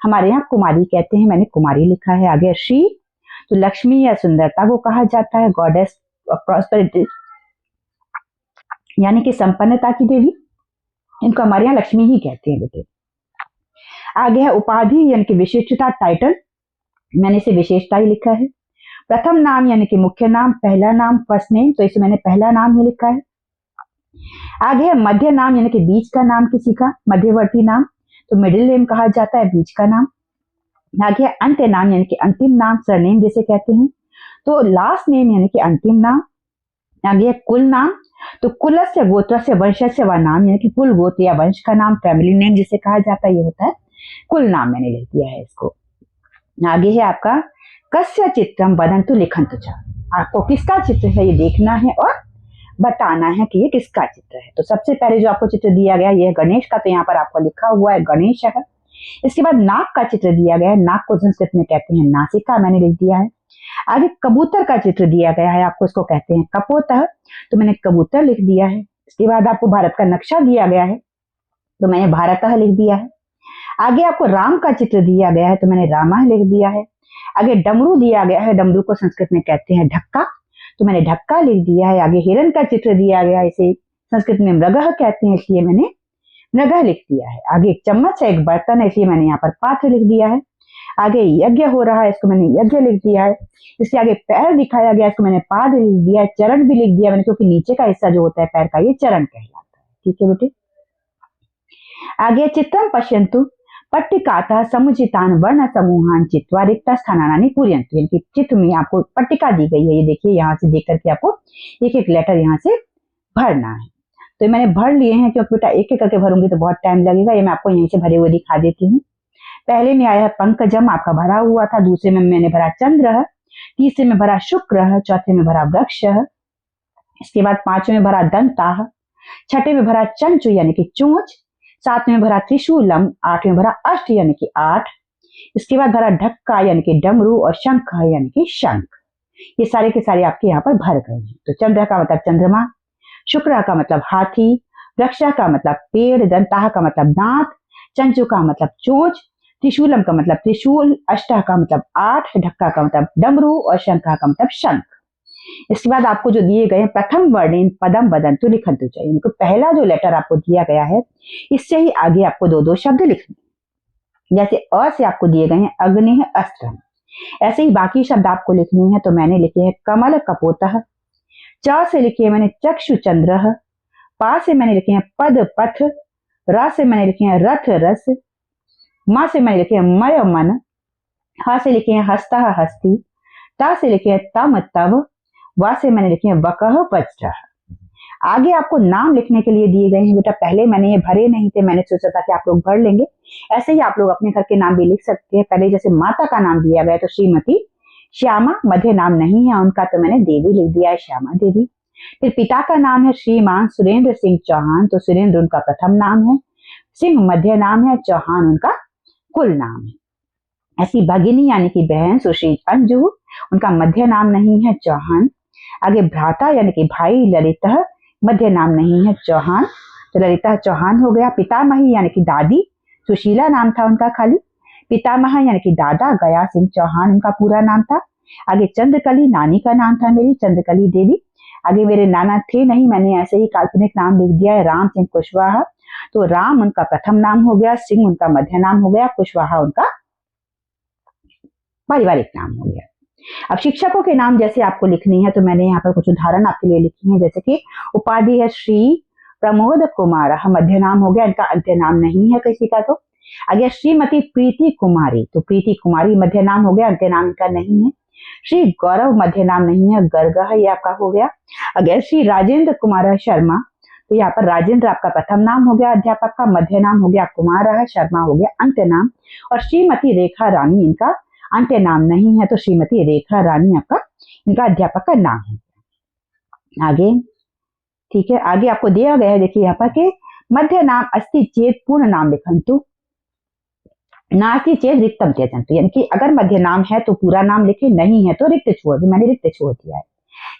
हमारे यहाँ कुमारी कहते हैं, मैंने कुमारी लिखा है। आगे श्री, तो लक्ष्मी या सुंदरता को कहा जाता है, गॉडेस ऑफ प्रॉस्पेरिटी यानी कि संपन्नता की देवी, इनको हमारे यहाँ लक्ष्मी ही कहते हैं बेटे। आगे है उपाधि यानी कि विशिष्टता, टाइटल, मैंने इसे विशेषता ही लिखा है। प्रथम नाम यानी कि मुख्य नाम, पहला नाम, फर्स्ट नेम, तो इसे मैंने पहला नाम ही लिखा है। आगे है मध्य नाम यानी कि बीच का नाम किसी का, मध्यवर्ती नाम, तो मिडिल नेम कहा जाता है, बीच का नाम। आगे है अंत्य नाम यानी कि अंतिम नाम, सरनेम जिसे कहते हैं, तो लास्ट नेम यानी कि अंतिम नाम। आगे है कुल नाम, तो कुलस्य गोत्रस्य वंशस्य व नाम यानी कि कुल गोत्र या वंश का नाम, फैमिली नेम जिसे कहा जाता है, ये होता है कुल नाम, मैंने लिख दिया है इसको। आगे है आपका कस्य चित्रम वदंतु लिखन्तु च, आपको किसका चित्र है ये देखना है और बताना है कि ये किसका चित्र है। तो सबसे पहले जो आपको चित्र दिया गया ये है गणेश का, तो यहाँ पर आपको लिखा हुआ है गणेश है। इसके बाद नाक का चित्र दिया गया है, नाक को संस्कृत में कहते हैं नासिका, मैंने लिख दिया है। आगे कबूतर का चित्र दिया गया है, आपको इसको कहते हैं कपोतः, तो मैंने कबूतर लिख दिया है। इसके बाद आपको भारत का नक्शा दिया गया है, तो मैंने भारतः लिख दिया है। आगे आपको राम का चित्र दिया गया है, तो मैंने रामः लिख दिया है। आगे डमरू दिया गया है, डमरू को संस्कृत में कहते हैं ढक्का, तो मैंने ढक्का लिख दिया है। आगे हिरण का चित्र दिया गया है, इसे संस्कृत में मृगः कहते हैं, इसलिए मैंने मृगः लिख दिया है। आगे एक चम्मच है, एक बर्तन है, इसलिए मैंने यहाँ पर पात्र लिख दिया है। आगे यज्ञ हो रहा है, इसको मैंने यज्ञ लिख दिया है। इसके आगे पैर दिखाया गया, इसको मैंने पाद लिख दिया है। चरण भी लिख दिया मैंने, क्योंकि नीचे का हिस्सा जो होता है पैर का ये चरण कहलाता है। ठीक है बेटे। आगे चित्रम पश्यन्तु पट्टिकातः समुचितान वर्ण समूहान चित्वा रिक्त स्थानानि पूरयन्तु, यानी कि चित्र में आपको पट्टिका दी गई है, ये देखिए यहाँ से देख करके आपको एक एक लेटर यहाँ से भरना है। तो मैंने भर लिए हैं, क्योंकि बेटा एक एक करके भरूंगी तो बहुत टाइम लगेगा, ये मैं आपको यहीं से भरे हुए दिखा देती हूँ। पहले में आया है पंकजम, आपका भरा हुआ था। दूसरे में मैंने भरा चंद्र, तीसरे में भरा शुक्र, चौथे में भरा वृक्ष, इसके बाद पांचवें में भरा दंता, छठे में भरा चंचु यानी कि चोंच, सातवें में भरा त्रिशूलम, आठवें में भरा अष्ट यानी कि 8, इसके बाद भरा ढक्का यानी कि डमरू और शंख यानी कि शंख। ये सारे के सारे आपके यहाँ पर भर गए हैं। तो चंद्र का मतलब चंद्रमा, शुक्र का मतलब हाथी, वृक्ष का मतलब पेड़, दंता का मतलब दांत, चंचु का मतलब चोंच, त्रिशूलम का मतलब त्रिशूल, अष्टा का मतलब 8, ढक्का का मतलब डमरू और शंखा का मतलब शंख। इसके बाद आपको जो दिए गए प्रथम वर्णेन पदम वदन्तु लिखन्तु चाहिए, इनको पहला जो लेटर आपको दिया गया है इससे ही आगे आपको दो दो शब्द लिखने। जैसे अ से आपको दिए गए हैं अग्नि अस्त्र, ऐसे ही बाकी शब्द आपको लिखने हैं। तो मैंने लिखे हैं कमल कपोतः, च से लिखे मैंने चक्षु चंद्र, पा से मैंने लिखे हैं पद पथ, र से मैंने लिखे हैं रथ रस, म से मैंने लिखे हैं मय मन, ह से लिखे हैं हस्तः हस्ती, ता से लिखे हैं तम तव, वा से मैंने लिखे हैं वकह वज्र। आगे आपको नाम लिखने के लिए दिए गए हैं बेटा, पहले मैंने ये भरे नहीं थे, मैंने सोचा था कि आप लोग भर लेंगे। ऐसे ही आप लोग अपने घर के नाम भी लिख सकते हैं। पहले जैसे माता का नाम दिया गया तो श्रीमती श्यामा, मध्य नाम नहीं है उनका, तो मैंने देवी लिख दिया है, श्यामा देवी। फिर पिता का नाम है श्रीमान सुरेंद्र सिंह चौहान, तो सुरेंद्र उनका प्रथम नाम है, सिंह मध्य नाम है, चौहान उनका कुल नाम है। ऐसी भगिनी यानी कि बहन सुश्री अंजू, उनका मध्य नाम नहीं है, चौहान। आगे भ्राता यानी कि भाई ललित, मध्य नाम नहीं है, चौहान, तो ललिता चौहान हो गया। पितामही यानी कि दादी, सुशीला नाम था उनका खाली। पितामह यानी कि दादा गया सिंह चौहान उनका पूरा नाम था। आगे चंद्रकली नानी का नाम था मेरी, चंद्रकली देवी। आगे मेरे नाना थे नहीं, मैंने ऐसे ही काल्पनिक नाम लिख दिया है, राम सिंह कुशवाहा, तो राम उनका प्रथम नाम हो गया, सिंह उनका मध्य नाम हो गया, कुशवाहा उनका पारिवारिक नाम हो गया। अब शिक्षकों के नाम जैसे आपको लिखनी है, तो मैंने यहाँ पर कुछ उदाहरण आपके लिए लिखी है। जैसे कि उपाधि है श्री प्रमोद कुमार, मध्य नाम हो गया, इनका अंत्य नाम नहीं है किसी का। तो आगे श्रीमती प्रीति कुमारी, तो प्रीति कुमारी मध्य नाम हो गया, अंत्य नाम इनका नहीं है। श्री गौरव मध्य नाम नहीं है, गर्ग ये आपका हो गया। अगर श्री राजेंद्र कुमार शर्मा, तो यहाँ पर राजेंद्र आपका प्रथम नाम हो गया, अध्यापक का मध्य नाम हो गया कुमार, शर्मा हो गया अंत्य नाम। और श्रीमती रेखा रानी इनका अंत्य नाम नहीं है, तो श्रीमती रेखा रानी आपका इनका अध्यापक का नाम है। आगे ठीक है, आगे आपको दिया गया है, देखिए यहाँ पर के मध्य नाम अस्ति चेत पूर्ण नाम लिखन्तु, नास्ति चेत रिक्तम त्यजन्तु, यानी कि अगर मध्य नाम है तो पूरा नाम लिखे, नहीं है तो रिक्त छोड़ दो, मैंने रिक्त छोड़ दिया है।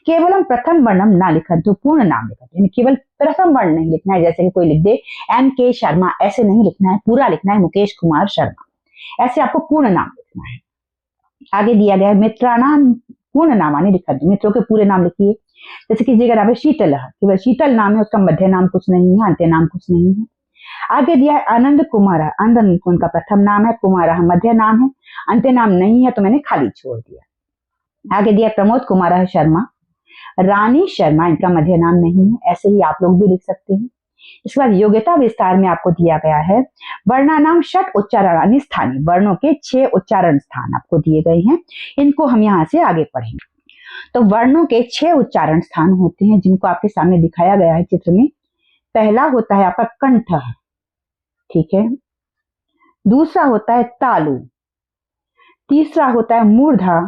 केवलम प्रथम वर्णम ना लिखन्तु, पूर्ण नाम लिखन्तु, यानी केवल प्रथम वर्ण नहीं लिखना है। जैसे कि कोई लिख दे MK शर्मा, ऐसे नहीं लिखना है, पूरा लिखना है मुकेश कुमार शर्मा, ऐसे आपको पूर्ण नाम लिखना है। आगे दिया गया है मित्राणाम पूर्ण नामानि लिखन्तु, मित्रों के पूरे नाम लिखिए। जैसे किसी का नाम है शीतल, केवल शीतल नाम है, उसका मध्य नाम कुछ नहीं है, अंत्य नाम कुछ नहीं है। आगे दिया है आनंद कुमार, आनंद उनका प्रथम नाम है, कुमार मध्य नाम है, अंत्य नाम नहीं है, तो मैंने खाली छोड़ दिया। आगे दिया प्रमोद कुमार शर्मा, रानी शर्मा इनका मध्य नाम नहीं है, ऐसे ही आप लोग भी लिख सकते हैं। इसके बाद योग्यता विस्तार में आपको दिया गया है वर्णानाम षट उच्चारणानि स्थानी, वर्णों के 6 उच्चारण स्थान आपको दिए गए हैं, इनको हम यहाँ से आगे पढ़ेंगे। तो वर्णों के 6 उच्चारण स्थान होते हैं, जिनको आपके सामने दिखाया गया है चित्र में। पहला होता है आपका कंठ, ठीक है, दूसरा होता है तालु, तीसरा होता है मूर्धा,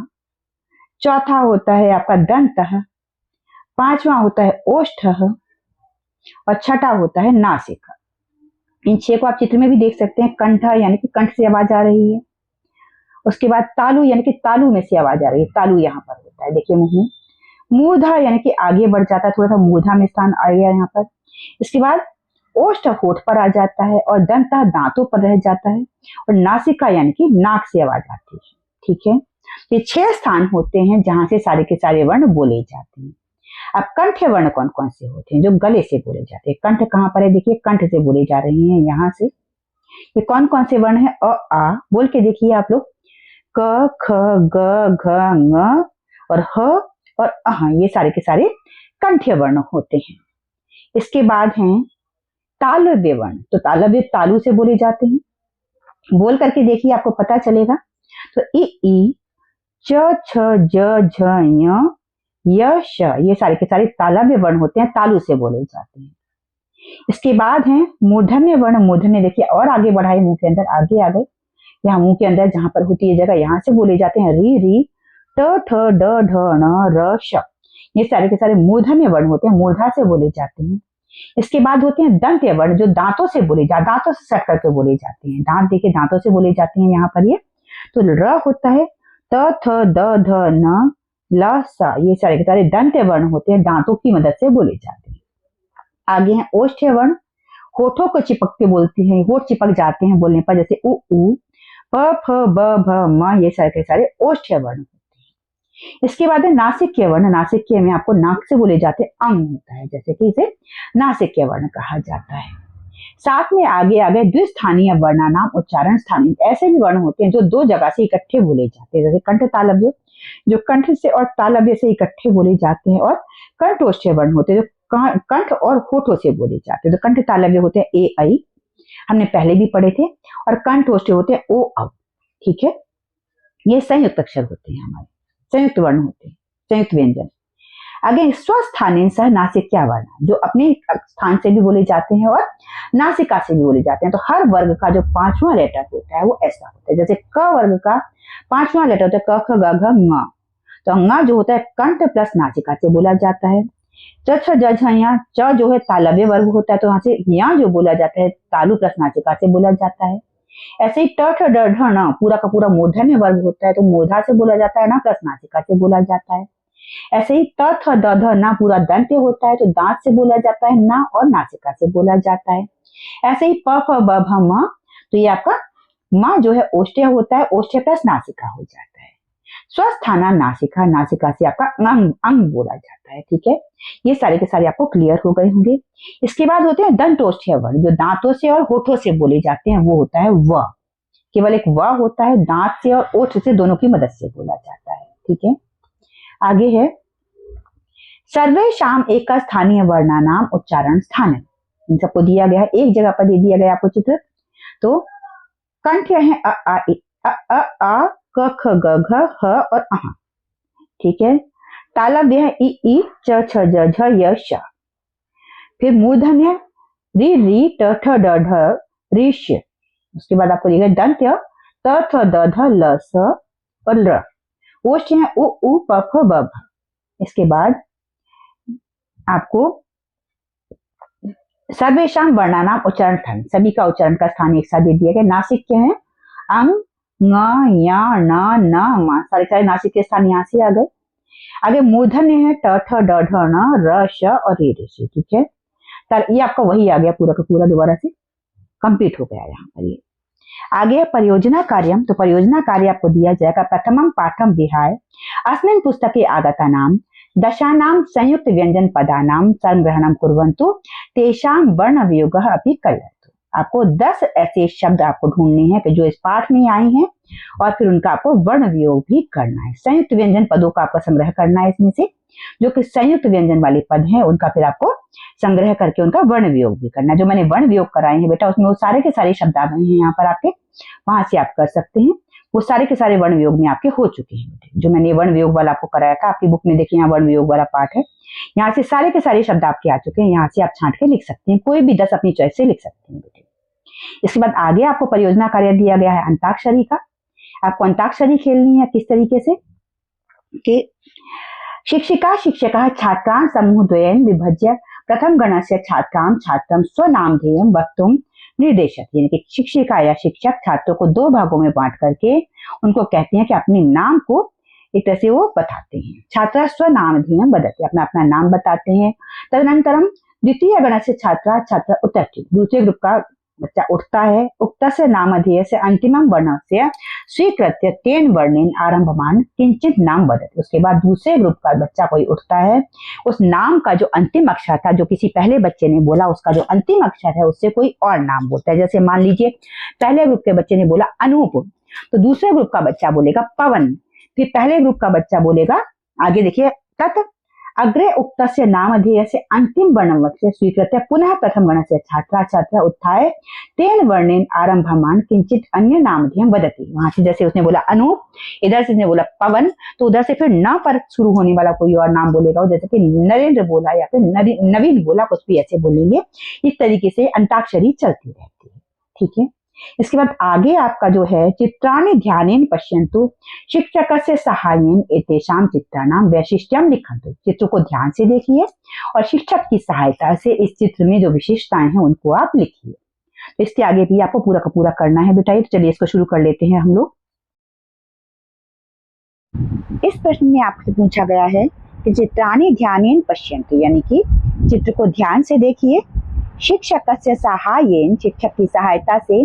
चौथा होता है आपका दंत, पांचवा होता है ओष्ठः और छठा होता है नासिका। इन 6 को आप चित्र में भी देख सकते हैं। कंठ यानी कि कंठ से आवाज आ रही है। उसके बाद तालु यानी कि तालु में से आवाज आ रही है, तालु यहाँ पर होता है, देखिए मुंह में। मूर्धा यानी कि आगे बढ़ जाता है, थोड़ा सा मूर्धा में स्थान आ गया यहाँ पर। इसके बाद ओष्ठ होठ पर आ जाता है और दंता दांतों पर रह जाता है और नासिका यानी कि नाक से आवाज आती है। ठीक है, ये 6 स्थान होते हैं जहां से सारे के सारे वर्ण बोले जाते हैं। अब कंठ वर्ण कौन कौन से होते हैं जो गले से बोले जाते हैं? कंठ कहाँ पर है? देखिए कंठ से बोले जा रहे हैं यहाँ से। ये कौन कौन से वर्ण है? अ आ बोल के देखिए आप लोग। क ख ग घ ङ और ह और अह, ये सारे के सारे कंठ्य वर्ण होते हैं। इसके बाद हैं तालव्य वर्ण। तो तालव्य तालु से बोले जाते हैं। बोल करके देखिए, आपको पता चलेगा। तो ई च छ ज झ ञ य श, ये सारे के सारे तालव्य वर्ण होते हैं, तालु से बोले जाते हैं। इसके बाद है मूर्धन्य वर्ण। मूर्धन्य देखिए और आगे बढ़ाए, मुंह के अंदर आगे आ गए। यहाँ मुंह के अंदर जहां पर होती है जगह, यहाँ से बोले जाते हैं। री री ट ठ ड ढ ण र श, ये सारे के सारे मूर्धन्य वर्ण होते हैं, मूर्धा से बोले जाते हैं। इसके बाद होते हैं दंत्य वर्ण, जो दांतों से बोले जाते, दांतों से सट करके बोले जाते हैं। दांत देखिए दांतों से बोले जाते हैं यहाँ पर। ये तो र होता है, त थ द ध न ल स, ये सारे के सारे दंत्य वर्ण होते हैं, दांतों की मदद से बोले जाते हैं। आगे है ओष्ठ्य वर्ण। होठों को चिपक के बोलते हैं, होठ चिपक जाते हैं बोलने पर, जैसे उ प फ ब भ म, ये सारे के सारे ओष्ठ्य वर्ण होते हैं। इसके बाद है नासिक्य वर्ण। नासिक्य में आपको नाक से बोले जाते अंग होता है, जैसे कि इसे नासिक्य वर्ण कहा जाता है। साथ में आगे आ गए द्विस्थानीय वर्णानाम उच्चारण स्थानीय। ऐसे भी वर्ण होते हैं जो 2 जगह से इकट्ठे बोले जाते हैं, जैसे कंठ तालव्य, जो कंठ से और तालव्य से इकट्ठे बोले जाते हैं, और कंठोष्ठ्य वर्ण होते हैं जो कंठ और होठों से बोले जाते हैं। तो कंठ तालव्य होते हैं ए ऐ, हमने पहले भी पढ़े थे, और कंठोष्ठ्य होते हैं ओ औ। ठीक है, ये संयुक्त अक्षर होते हैं, हमारे संयुक्त वर्ण होते हैं, संयुक्त व्यंजन। आगे स्वस्थानीय सह नासिक्या वर्ण, जो अपने स्थान से भी बोले जाते हैं और नासिका से भी बोले जाते हैं। तो हर वर्ग का जो 5वां लेटर होता है वो ऐसा होता है। जैसे क वर्ग का 5वां लेटर होता है क ख ग घ ङ, तो ङ जो होता है कंठ प्लस नासिका से बोला जाता है। च छ ज झ ञ, च जो है तालव्य वर्ग होता है, तो यहाँ से य जो बोला जाता है तालु प्लस नासिका से बोला जाता है। ऐसे ही ट ठ ड ढ ण पूरा का पूरा मूर्धन्य वर्ग होता है, तो मूर्धा से बोला जाता है, ना प्लस नासिका से बोला जाता है। ऐसे ही त थ द ध ना पूरा दंत्य होता है, तो दांत से बोला जाता है, ना और नासिका से बोला जाता है। ऐसे ही प फ ब भ म, तो ये आपका म जो है ओष्ठ्य होता है, ओष्ठ्य प्लस नासिका हो जाता है। स्वस्थाना नासिका, नासिका से आपका अंग अंग बोला जाता है। ठीक है, ये सारे के सारे आपको क्लियर हो गए होंगे। इसके बाद होते हैं दंतोष्ठ्य वर्ण, जो दांतों से और होठों से बोले जाते हैं, वो होता है व। केवल एक व होता है, दांत से और ओठ से दोनों की मदद से बोला जाता है। ठीक है, आगे है सर्वेषाम एक स्थानीय वर्णानाम उच्चारण स्थान। इन सबको दिया गया है, एक जगह पर दे दिया गया आपको चित्र। तो कंठ्य है अ आ इ, अ आ क ख ग घ ह और अह। ठीक है, तालव्य है इ ई च छ ज झ य श। फिर मूर्धन्य री री ट ठ ड ढ ऋ श। उसके बाद आपको दिया गया दंत्य त थ द ध ल स और ल। ओष्ठ्य है उ उ प फ ब भ। इसके बाद आपको सर्वेषाम वर्णानाम उच्चारण स्थान, सभी का उच्चारण का स्थान एक साथ दे दिया गया। नासिक क्या है अंग ङ य न न म, सारे सारे नासिक के स्थान यहाँ से आ गए। आगे मूर्धन्य है ट ठ ड ढ ण र श और रे रे श। ठीक है, ये आपका वही आ गया पूरा का पूरा, दोबारा से कंप्लीट हो गया यहाँ पर। ये आगे परियोजना कार्यम। तो परियोजना कार्य आपको दिया जाएगा प्रथमम पाठम विहाय अस्मिन् पुस्तके आगतानां दशानां संयुक्त व्यंजन पदानां संग्रहणं कुर्वन्तु तेषां वर्ण वियोगः अपि कल्पयतु। आपको 10 ऐसे शब्द आपको ढूंढने हैं कि जो इस पाठ में आए हैं, और फिर उनका आपको वर्ण वियोग भी करना है। संयुक्त व्यंजन पदों का आपका संग्रह करना है, इसमें से जो कि संयुक्त व्यंजन वाले पद हैं उनका फिर आपको संग्रह करके उनका वर्ण वियोग भी करना है। जो मैंने वर्ण वियोग कराए हैं बेटा, उसमें वो सारे के सारे शब्द आ गए हैं यहाँ पर आपके, वहां से आप कर सकते हैं। वो सारे के सारे वर्ण वियोग में आपके हो चुके हैं बेटे। जो मैंने वर्ण वियोग वाला आपको कराया था, आपकी बुक में देखिए यहाँ वर्ण वियोग वाला पार्ट है, यहाँ से सारे के सारे शब्द आपके आ चुके हैं। यहाँ से आप छांट के लिख सकते हैं, कोई भी 10 अपनी चॉइस से लिख सकते हैं बेटे। इसके बाद आगे आपको परियोजना कार्य दिया गया है अंताक्षरी का। आपको अंताक्षरी खेलनी है किस तरीके से कि शिक्षिका शिक्षकः छात्रान् समूहद्वयेन विभज्य प्रथम गणस्य छात्रान् छात्रं स्वनामधेयं वक्तुं निर्देशति। यानी कि शिक्षिका या शिक्षक छात्रों को दो भागों में बांट करके उनको कहते हैं कि अपने नाम को एक तरह से वो बताते हैं। छात्रा स्वनामधेयं वदति, अपना अपना नाम बताते हैं। तदनंतरम द्वितीय गणस्य छात्रा छात्रा उत्तरति, दूसरे ग्रुप का बच्चा उठता है। उक्तस्य नामधेय से अंतिमं वर्णस्य स्वीकृत्य तेन वर्णेन आरंभमान किंचित नाम वदति। उसके बाद दूसरे ग्रुप का बच्चा कोई उठता है, उस नाम का जो अंतिम अक्षर था, जो किसी पहले बच्चे ने बोला, उसका जो अंतिम अक्षर है उससे कोई और नाम बोलता है। जैसे मान लीजिए पहले ग्रुप के बच्चे ने बोला अनूप, तो दूसरे ग्रुप का बच्चा बोलेगा पवन, फिर पहले ग्रुप का बच्चा बोलेगा, आगे देखिए, तत् अग्रे उक्तस्य नामधेय से अंतिम वर्णवत् स्वीकृत्य पुनः प्रथम गणस्य छात्रा छात्रा उत्थाय तेन वर्णेन आरंभमान किंचित अन्य नामधेयं वदति। वहां से जैसे उसने बोला अनूप, इधर से उसने बोला पवन, तो उधर से फिर न पर शुरू होने वाला कोई और नाम बोलेगा, जैसे कि नरेंद्र बोला या फिर नवीन बोला, कुछ भी ऐसे बोलेंगे। इस तरीके से अंताक्षरी चलती रहती है। ठीक है, इसके बाद आगे आपका जो है चित्राणि ध्यानेन पश्यन्तु शिक्षकस्य सहायेन एतेषां चित्राणां वैशिष्ट्यं लिखन्तु। चित्र को ध्यान से देखिए और शिक्षक की सहायता से इस चित्र में जो विशेषताएं हैं उनको आप लिखिए। तो इसके आगे भी आपको पूरा का पूरा करना है बेटा। तो चलिए इसको शुरू कर लेते हैं हम लोग। इस प्रश्न में आपसे पूछा गया है कि चित्राणि ध्यानेन पश्यन्तु, यानी कि चित्र को ध्यान से देखिए। शिक्षकस्य सहायेन, शिक्षक की सहायता से,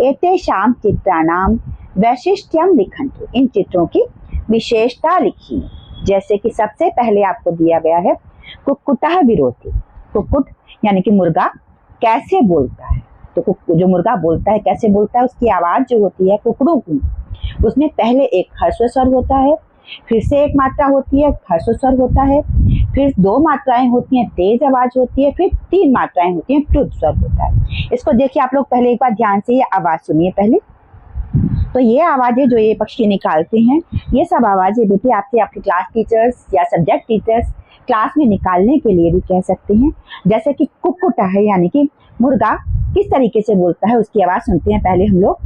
एतेषां चित्राणां वैशिष्ट्यं लिखन्तु, इन चित्रों की विशेषता लिखिए। जैसे कि सबसे पहले आपको दिया गया है कुक्कुटः विरोधी। कुक्कुट यानी कि मुर्गा कैसे बोलता है, तो जो मुर्गा बोलता है कैसे बोलता है, उसकी आवाज जो होती है कुकड़ू कू, उसमें पहले एक ह्रस्व स्वर होता है, फिर से एक मात्रा होती है, ह्रस्व स्वर होता है, फिर दो मात्राएं होती हैं, तेज आवाज होती है, फिर तीन मात्राएं होती हैं, ट्रुथ स्वर होता है। इसको देखिए आप लोग पहले एक बार ध्यान से ये आवाज सुनिए पहले। तो ये आवाजें जो ये पक्षी निकालते हैं, ये सब आवाजें बेटे आपसे आपके क्लास टीचर्स या सब्जेक्ट टीचर्स क्लास में निकालने के लिए भी कह सकते हैं। जैसे कि कुक्कुट है यानी कि मुर्गा किस तरीके से बोलता है, उसकी आवाज सुनते हैं पहले हम लोग।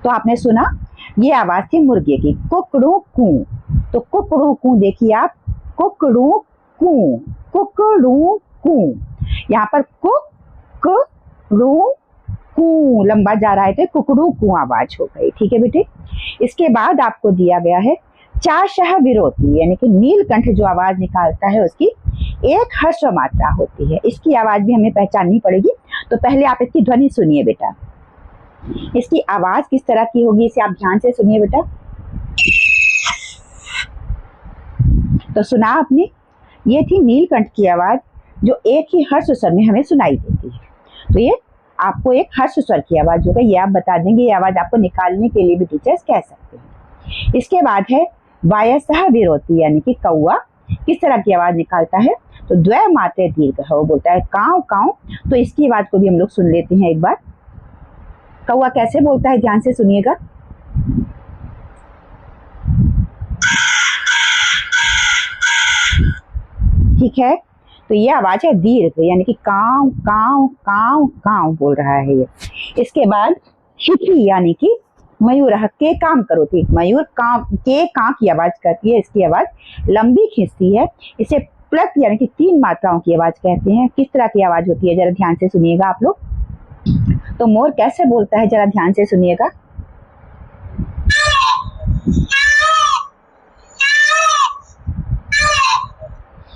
तो आपने सुना, ये आवाज थी मुर्गे की, कुकड़ू कू। तो कुकड़ू कू देखिए आप, कुकड़ू कू, कुकड़ू कू। यहाँ पर कुकड़ू कू लंबा जा रहा है तो कुकड़ू कू आवाज हो गई। ठीक है बेटे। इसके बाद आपको दिया गया है चाशः विरोधी, यानी कि नीलकंठ जो आवाज निकालता है उसकी एक ह्रस्व मात्रा होती है। इसकी आवाज भी हमें पहचाननी पड़ेगी। तो पहले आप इसकी ध्वनि सुनिए बेटा। इसकी आवाज किस तरह की होगी, इसे आप ध्यान से सुनिए बेटा। तो सुना आपने, ये थी नीलकंठ की आवाज जो एक ही हर्ष स्वर में हमें सुनाई देती है। तो ये आपको एक हर्ष स्वर की आवाज होगा, ये आप बता देंगे। ये आवाज आपको निकालने के लिए भी टीचर्स कह सकते हैं। इसके बाद है वायसः विरोधी, यानी कि कौआ किस तरह की आवाज निकालता है, तो द्वय मात्रे दीर्घ है, वो बोलता है काव काव। तो इसकी आवाज को भी हम लोग सुन लेते हैं एक बार। कौआ कैसे बोलता है, ध्यान से सुनिएगा। ठीक है, तो ये आवाज है दीर्घ, यानी कि काव काव काव काव बोल रहा है ये। इसके बाद शिखी यानी कि मयूर के काम करो थी, मयूर काव के काव की आवाज करती है, इसकी आवाज लंबी खींचती है। इसे प्लस यानी कि तीन मात्राओं की आवाज कहते हैं। किस तरह की आवाज होती है, जरा ध्यान से सुनिएगा आप लोग। तो मोर कैसे बोलता है, जरा ध्यान से सुनिएगा।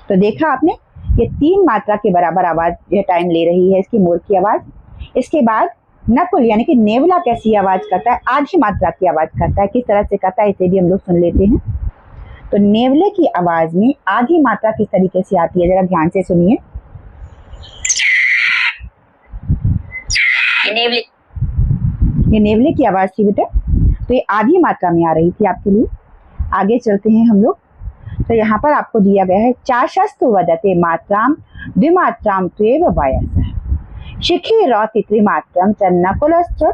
तो देखा आपने, ये तीन मात्रा के बराबर आवाज जो टाइम ले रही है इसकी मोर की आवाज। इसके बाद नकुल यानी कि नेवला कैसी आवाज करता है, आधी मात्रा की आवाज करता है। किस तरह से करता है इसे भी हम लोग सुन लेते हैं। तो नेवले की आवाज में आधी मात्रा किस तरीके से आती है, जरा ध्यान से सुनिए। ये नेवले की आवाज थी बेटा, तो ये आधी मात्रा में आ रही थी आपके लिए। आगे चलते हैं हम लोग। तो यहाँ पर आपको दिया गया है चाशस्तु वदते मात्राम द्विमात्राम त्वेव वायसः शिखी रौति त्रिमात्रम च नकुलस्थ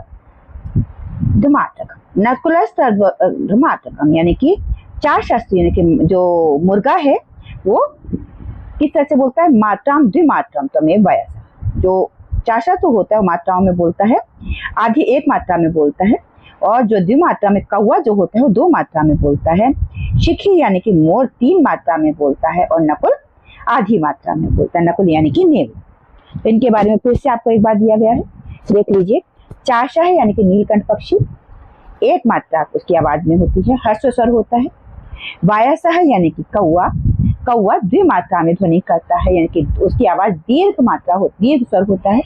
द्विमात्रकम। नकुलस्थ द्विमात्रकम यानी कि चाशस्तु यानी कि जो मुर्गा है वो किस तरह से बोलता है, मात्राम द्विमात्रम तमेव वायसः। जो चाशा तो होता है मात्राओं में बोलता है, आधी एक मात्रा में बोलता है, और जो द्विमात्रा में कौवा जो होता है वो 2 मात्रा में बोलता है। शिखी यानी कि मोर 3 मात्रा में बोलता है, और नकुल आधी मात्रा में बोलता है, नकुल यानी कि नेवला। तो इनके बारे में फिर से आपको एक बार दिया गया है, देख लीजिए। चाशा है यानी कि नीलकंठ पक्षी, 1 मात्रा उसकी आवाज में होती है, ह्रस्व स्वर होता है। वायसा है यानी कि कौवा, कौवा द्विमात्रा में ध्वनि करता है, यानी कि उसकी आवाज दीर्घ मात्रा होती, दीर्घ स्वर होता है।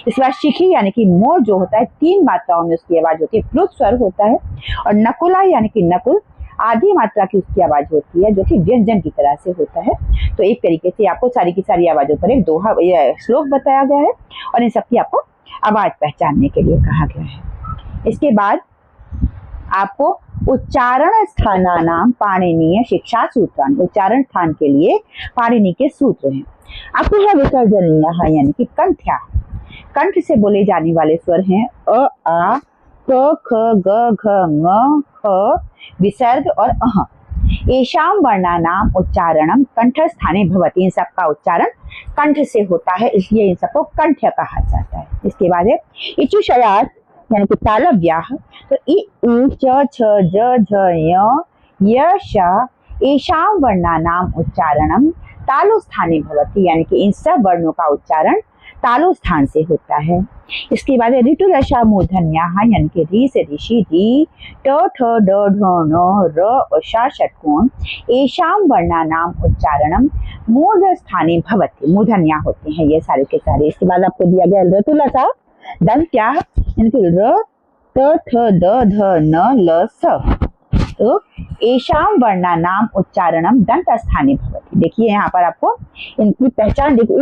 इसके बाद शिखी यानी कि मोर जो होता है 3 मात्राओं में उसकी आवाज होती है, प्लुत स्वर होता है। और नकुला यानी कि नकुल, आधी मात्रा की उसकी आवाज होती है, जो कि व्यंजन की तरह से होता है। तो एक तरीके से आपको सारी की सारी आवाजों पर एक दोहा श्लोक बताया गया है, और इन सबकी आपको आवाज पहचानने के लिए कहा गया है। इसके बाद आपको उच्चारण स्थानानाम पाणिनीय शिक्षा सूत्राणि, उच्चारण स्थान के लिए पाणिनि के सूत्र हैं। आपको है विसर्जनीय यानी कि कंठ्या, कंठ से बोले जाने वाले स्वर हैं अ, आ, क, ख, ग, घ, ङ, ख, विसर्ग और अह। एषां वर्णानाम उच्चारणम कंठ स्थाने भवति, इन सबका उच्चारण कंठ से होता है, इसलिए इन सबको कंठ्य कहा जाता है। इसके बाद है इचुषयास यानी कि तालव्याः, तो इ उ च छ ज झ य श एषां वर्णानाम उच्चारणम तालु स्थाने भवति, यानी कि इन सब वर्णों का उच्चारण तालु स्थान से होता है। इसके बाद ऋतु रसा मूर्धन्याः यानी कि री से ऋषि, री, ट, ठ, ड, ढ, न, र और श षट्कोण, एषां वर्णानाम उच्चारणम मूर्ध स्थाने भवति, मूर्धन्या होते हैं ये सारे के सारे। इसके बाद आपको दिया गया ऋतु रसा दंत्याः यानी कि र, त, थ, द, ध, न, ल, स, तो एषां वर्णानाम उच्चारणम दंत स्थाने भवति। देखिए यहाँ पर आपको इनकी पहचान देखिए,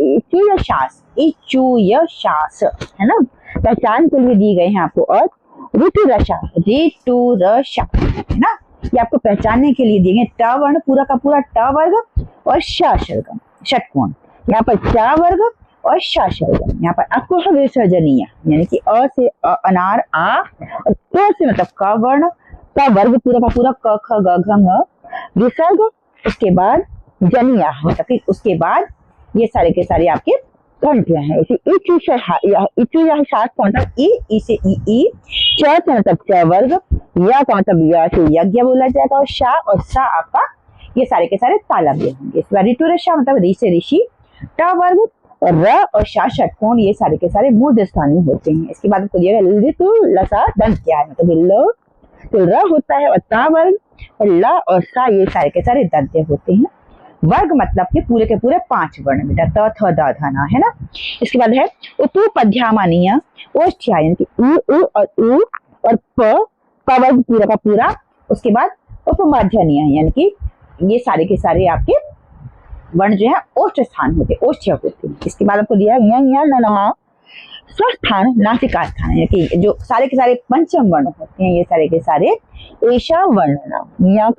इचुयशास, इचुयशास है ना, पहचान के लिए दी गए हैं आपको। और ऋतुरसा, ऋतुरसा है ना, ये आपको पहचानने के लिए दिए गए। ट वर्ण पूरा का पूरा ट वर्ग और श षट्कोण, यहाँ पर च वर्ग और श षट्कोण। यहाँ पर आपको है विसर्जनीय यानी कि अ से अनार आ, और क से मतलब क वर्ण, का वर्ग पूरा का पूरा क, ख, ग, घ, ङ, विसर्ग, उसके बाद जनिया मतलब उसके बाद ये सारे के सारे आपके कंठ्य हैं। इचु या शास कौन सा, ई से ई, च से मतलब च वर्ग, या का मतलब या से यज्ञ बोला जाएगा, और शा और सा आपका ये सारे के सारे तालव्य होंगे। इसके बाद ऋतुरसा मतलब री से ऋषि, ट वर्ग और र और शा षट्कोण, ये सारे के सारे मूर्ध स्थानीय होते हैं। इसके बाद आपको दिया गया ऋतु लसा दंत क्या है, मतलब ल तो र होता है, और ता वर्ग और ला और सा ये सारे के सारे दंत्य होते हैं। वर्ग मतलब के पूरे 5 वर्ण बेटा, त, थ, द, ध, न है ना। इसके बाद है उपपद्यामानीय ओष्ठ्या यानी कि उ और उ और प वर्ग पूरा का पूरा, उसके बाद उपमाध्यनीय यानी कि ये सारे के सारे आपके वर्ण जो है ओष्ठ स्थान होते, ओष्ठ्य होते हैं। इसके बाद आपको दिया है स्वस्थान नासिका स्थान, यानी कि जो सारे के सारे पंचम वर्ण होते हैं ये सारे के सारे ऐशा वर्ण, या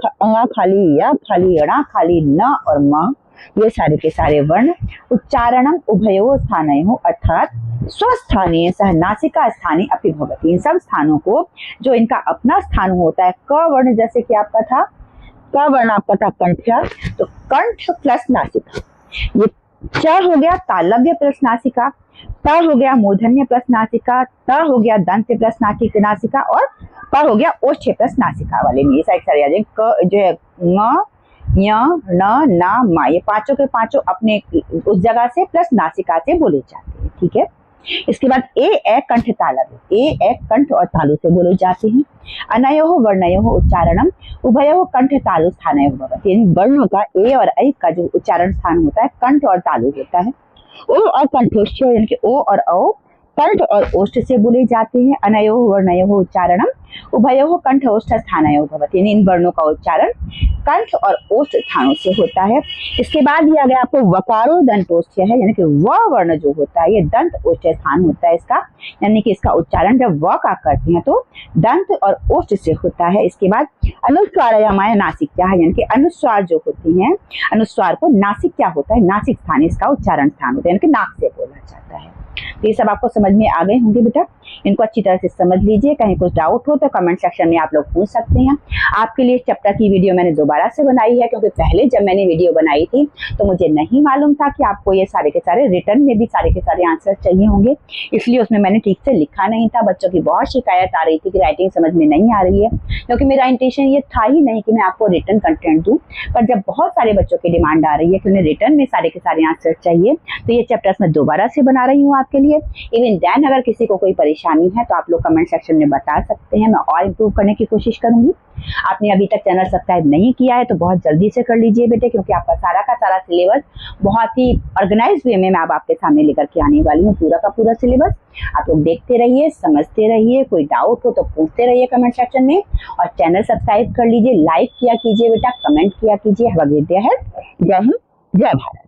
खाली, या खाली, अणा खाली, न और म, ये सारे के सारे वर्ण उच्चारणम उभयो स्थानयोः अर्थात स्वस्थानीय सह नासिका स्थाने अपि भवति, इन सब स्थानों को जो इनका अपना स्थान होता है। क वर्ण जैसे कि आपका था, क वर्ण आपका था कंठ्या, तो कंठ प्लस नासिका, ये च हो गया तालव्य प्लस नासिका, ता हो गया मूर्धन्य प्लस नासिका, ता हो गया दंत्य प्लस नासिका, और पा हो गया ओष्ठ्य प्लस नासिका वाले में। ये सारे आ जाएंगे। क जो है ङ, ञ, न, न, मा, ये पांचों के पांचों अपने उस जगह से प्लस नासिका से बोले जाते हैं। ठीक है। इसके बाद ए कंठ तालव्य, ए कंठ और तालु से बोले जाते हैं। अनयोः वर्णयोः उच्चारणम उभयोः कंठ तालु स्थानयोः भवति, इन वर्णों का ए और ऐ का जो उच्चारण स्थान होता है कंठ और तालु होता है। ओ और कंठोष्ठ यानी कि ओ और औ कंठ और ओष्ठ से बोले जाते हैं। अनयोः वर्णयोः उच्चारणम उभयोः कंठ ओष्ठ स्थानयोः भवति, इन वर्णों का उच्चारण कंठ और ओष्ठ स्थानों से होता है। इसके बाद दिया गया आपको वकारो दंतोष्ठ्य है, यानी कि व वर्ण जो होता है ये दंत ओष्ठ स्थान होता है इसका, यानी कि इसका उच्चारण जब व का करते हैं तो दंत और ओष्ठ से होता है। इसके बाद अनुस्वारयामाय नासिक्या है, यानी कि अनुस्वार जो होते हैं, अनुस्वार को नासिक क्या होता है, नासिक स्थान इसका उच्चारण स्थान होता है, यानी कि नाक से बोला जाता है। तो ये सब आपको समझ में आ गए होंगे बेटा, इनको अच्छी तरह से समझ लीजिए। कहीं कुछ डाउट हो तो कमेंट सेक्शन में आप लोग पूछ सकते हैं। आपके लिए इस चैप्टर की वीडियो मैंने दोबारा से बनाई है, क्योंकि पहले जब मैंने वीडियो बनाई थी तो मुझे नहीं मालूम था कि आपको ये सारे के सारे रिटर्न में भी सारे के सारे आंसर चाहिए होंगे, इसलिए उसमें मैंने ठीक से लिखा नहीं था। बच्चों की बहुत शिकायत आ रही थी कि राइटिंग समझ में नहीं आ रही है, क्योंकि मेरा इंटेंशन ये था ही नहीं कि मैं आपको रिटर्न कंटेंट दूं। पर जब बहुत सारे बच्चों की डिमांड आ रही है कि उन्हें रिटर्न में सारे के सारे आंसर चाहिए, तो ये चैप्टर्स मैं दोबारा से बना रही हूँ आपके लिए। इवन देन अगर किसी को कोई परेशानी है तो आप लोग कमेंट सेक्शन में बता सकते हैं, मैं और इम्प्रूव करने की कोशिश करूंगी। आपने अभी तक चैनल सब्सक्राइब नहीं किया है तो बहुत जल्दी से कर लीजिए बेटे, क्योंकि आपका सारा का सारा सिलेबस बहुत ही ऑर्गेनाइज वे में मैं अब आपके सामने लेकर के आने वाली हूँ, पूरा का पूरा सिलेबस। आप लोग देखते रहिए, समझते रहिए, कोई डाउट हो तो पूछते रहिए कमेंट सेक्शन में, और चैनल सब्सक्राइब कर लीजिए, लाइक किया कीजिए बेटा, कमेंट किया कीजिए। Have a great day ahead. जय हिंद, जय भारत।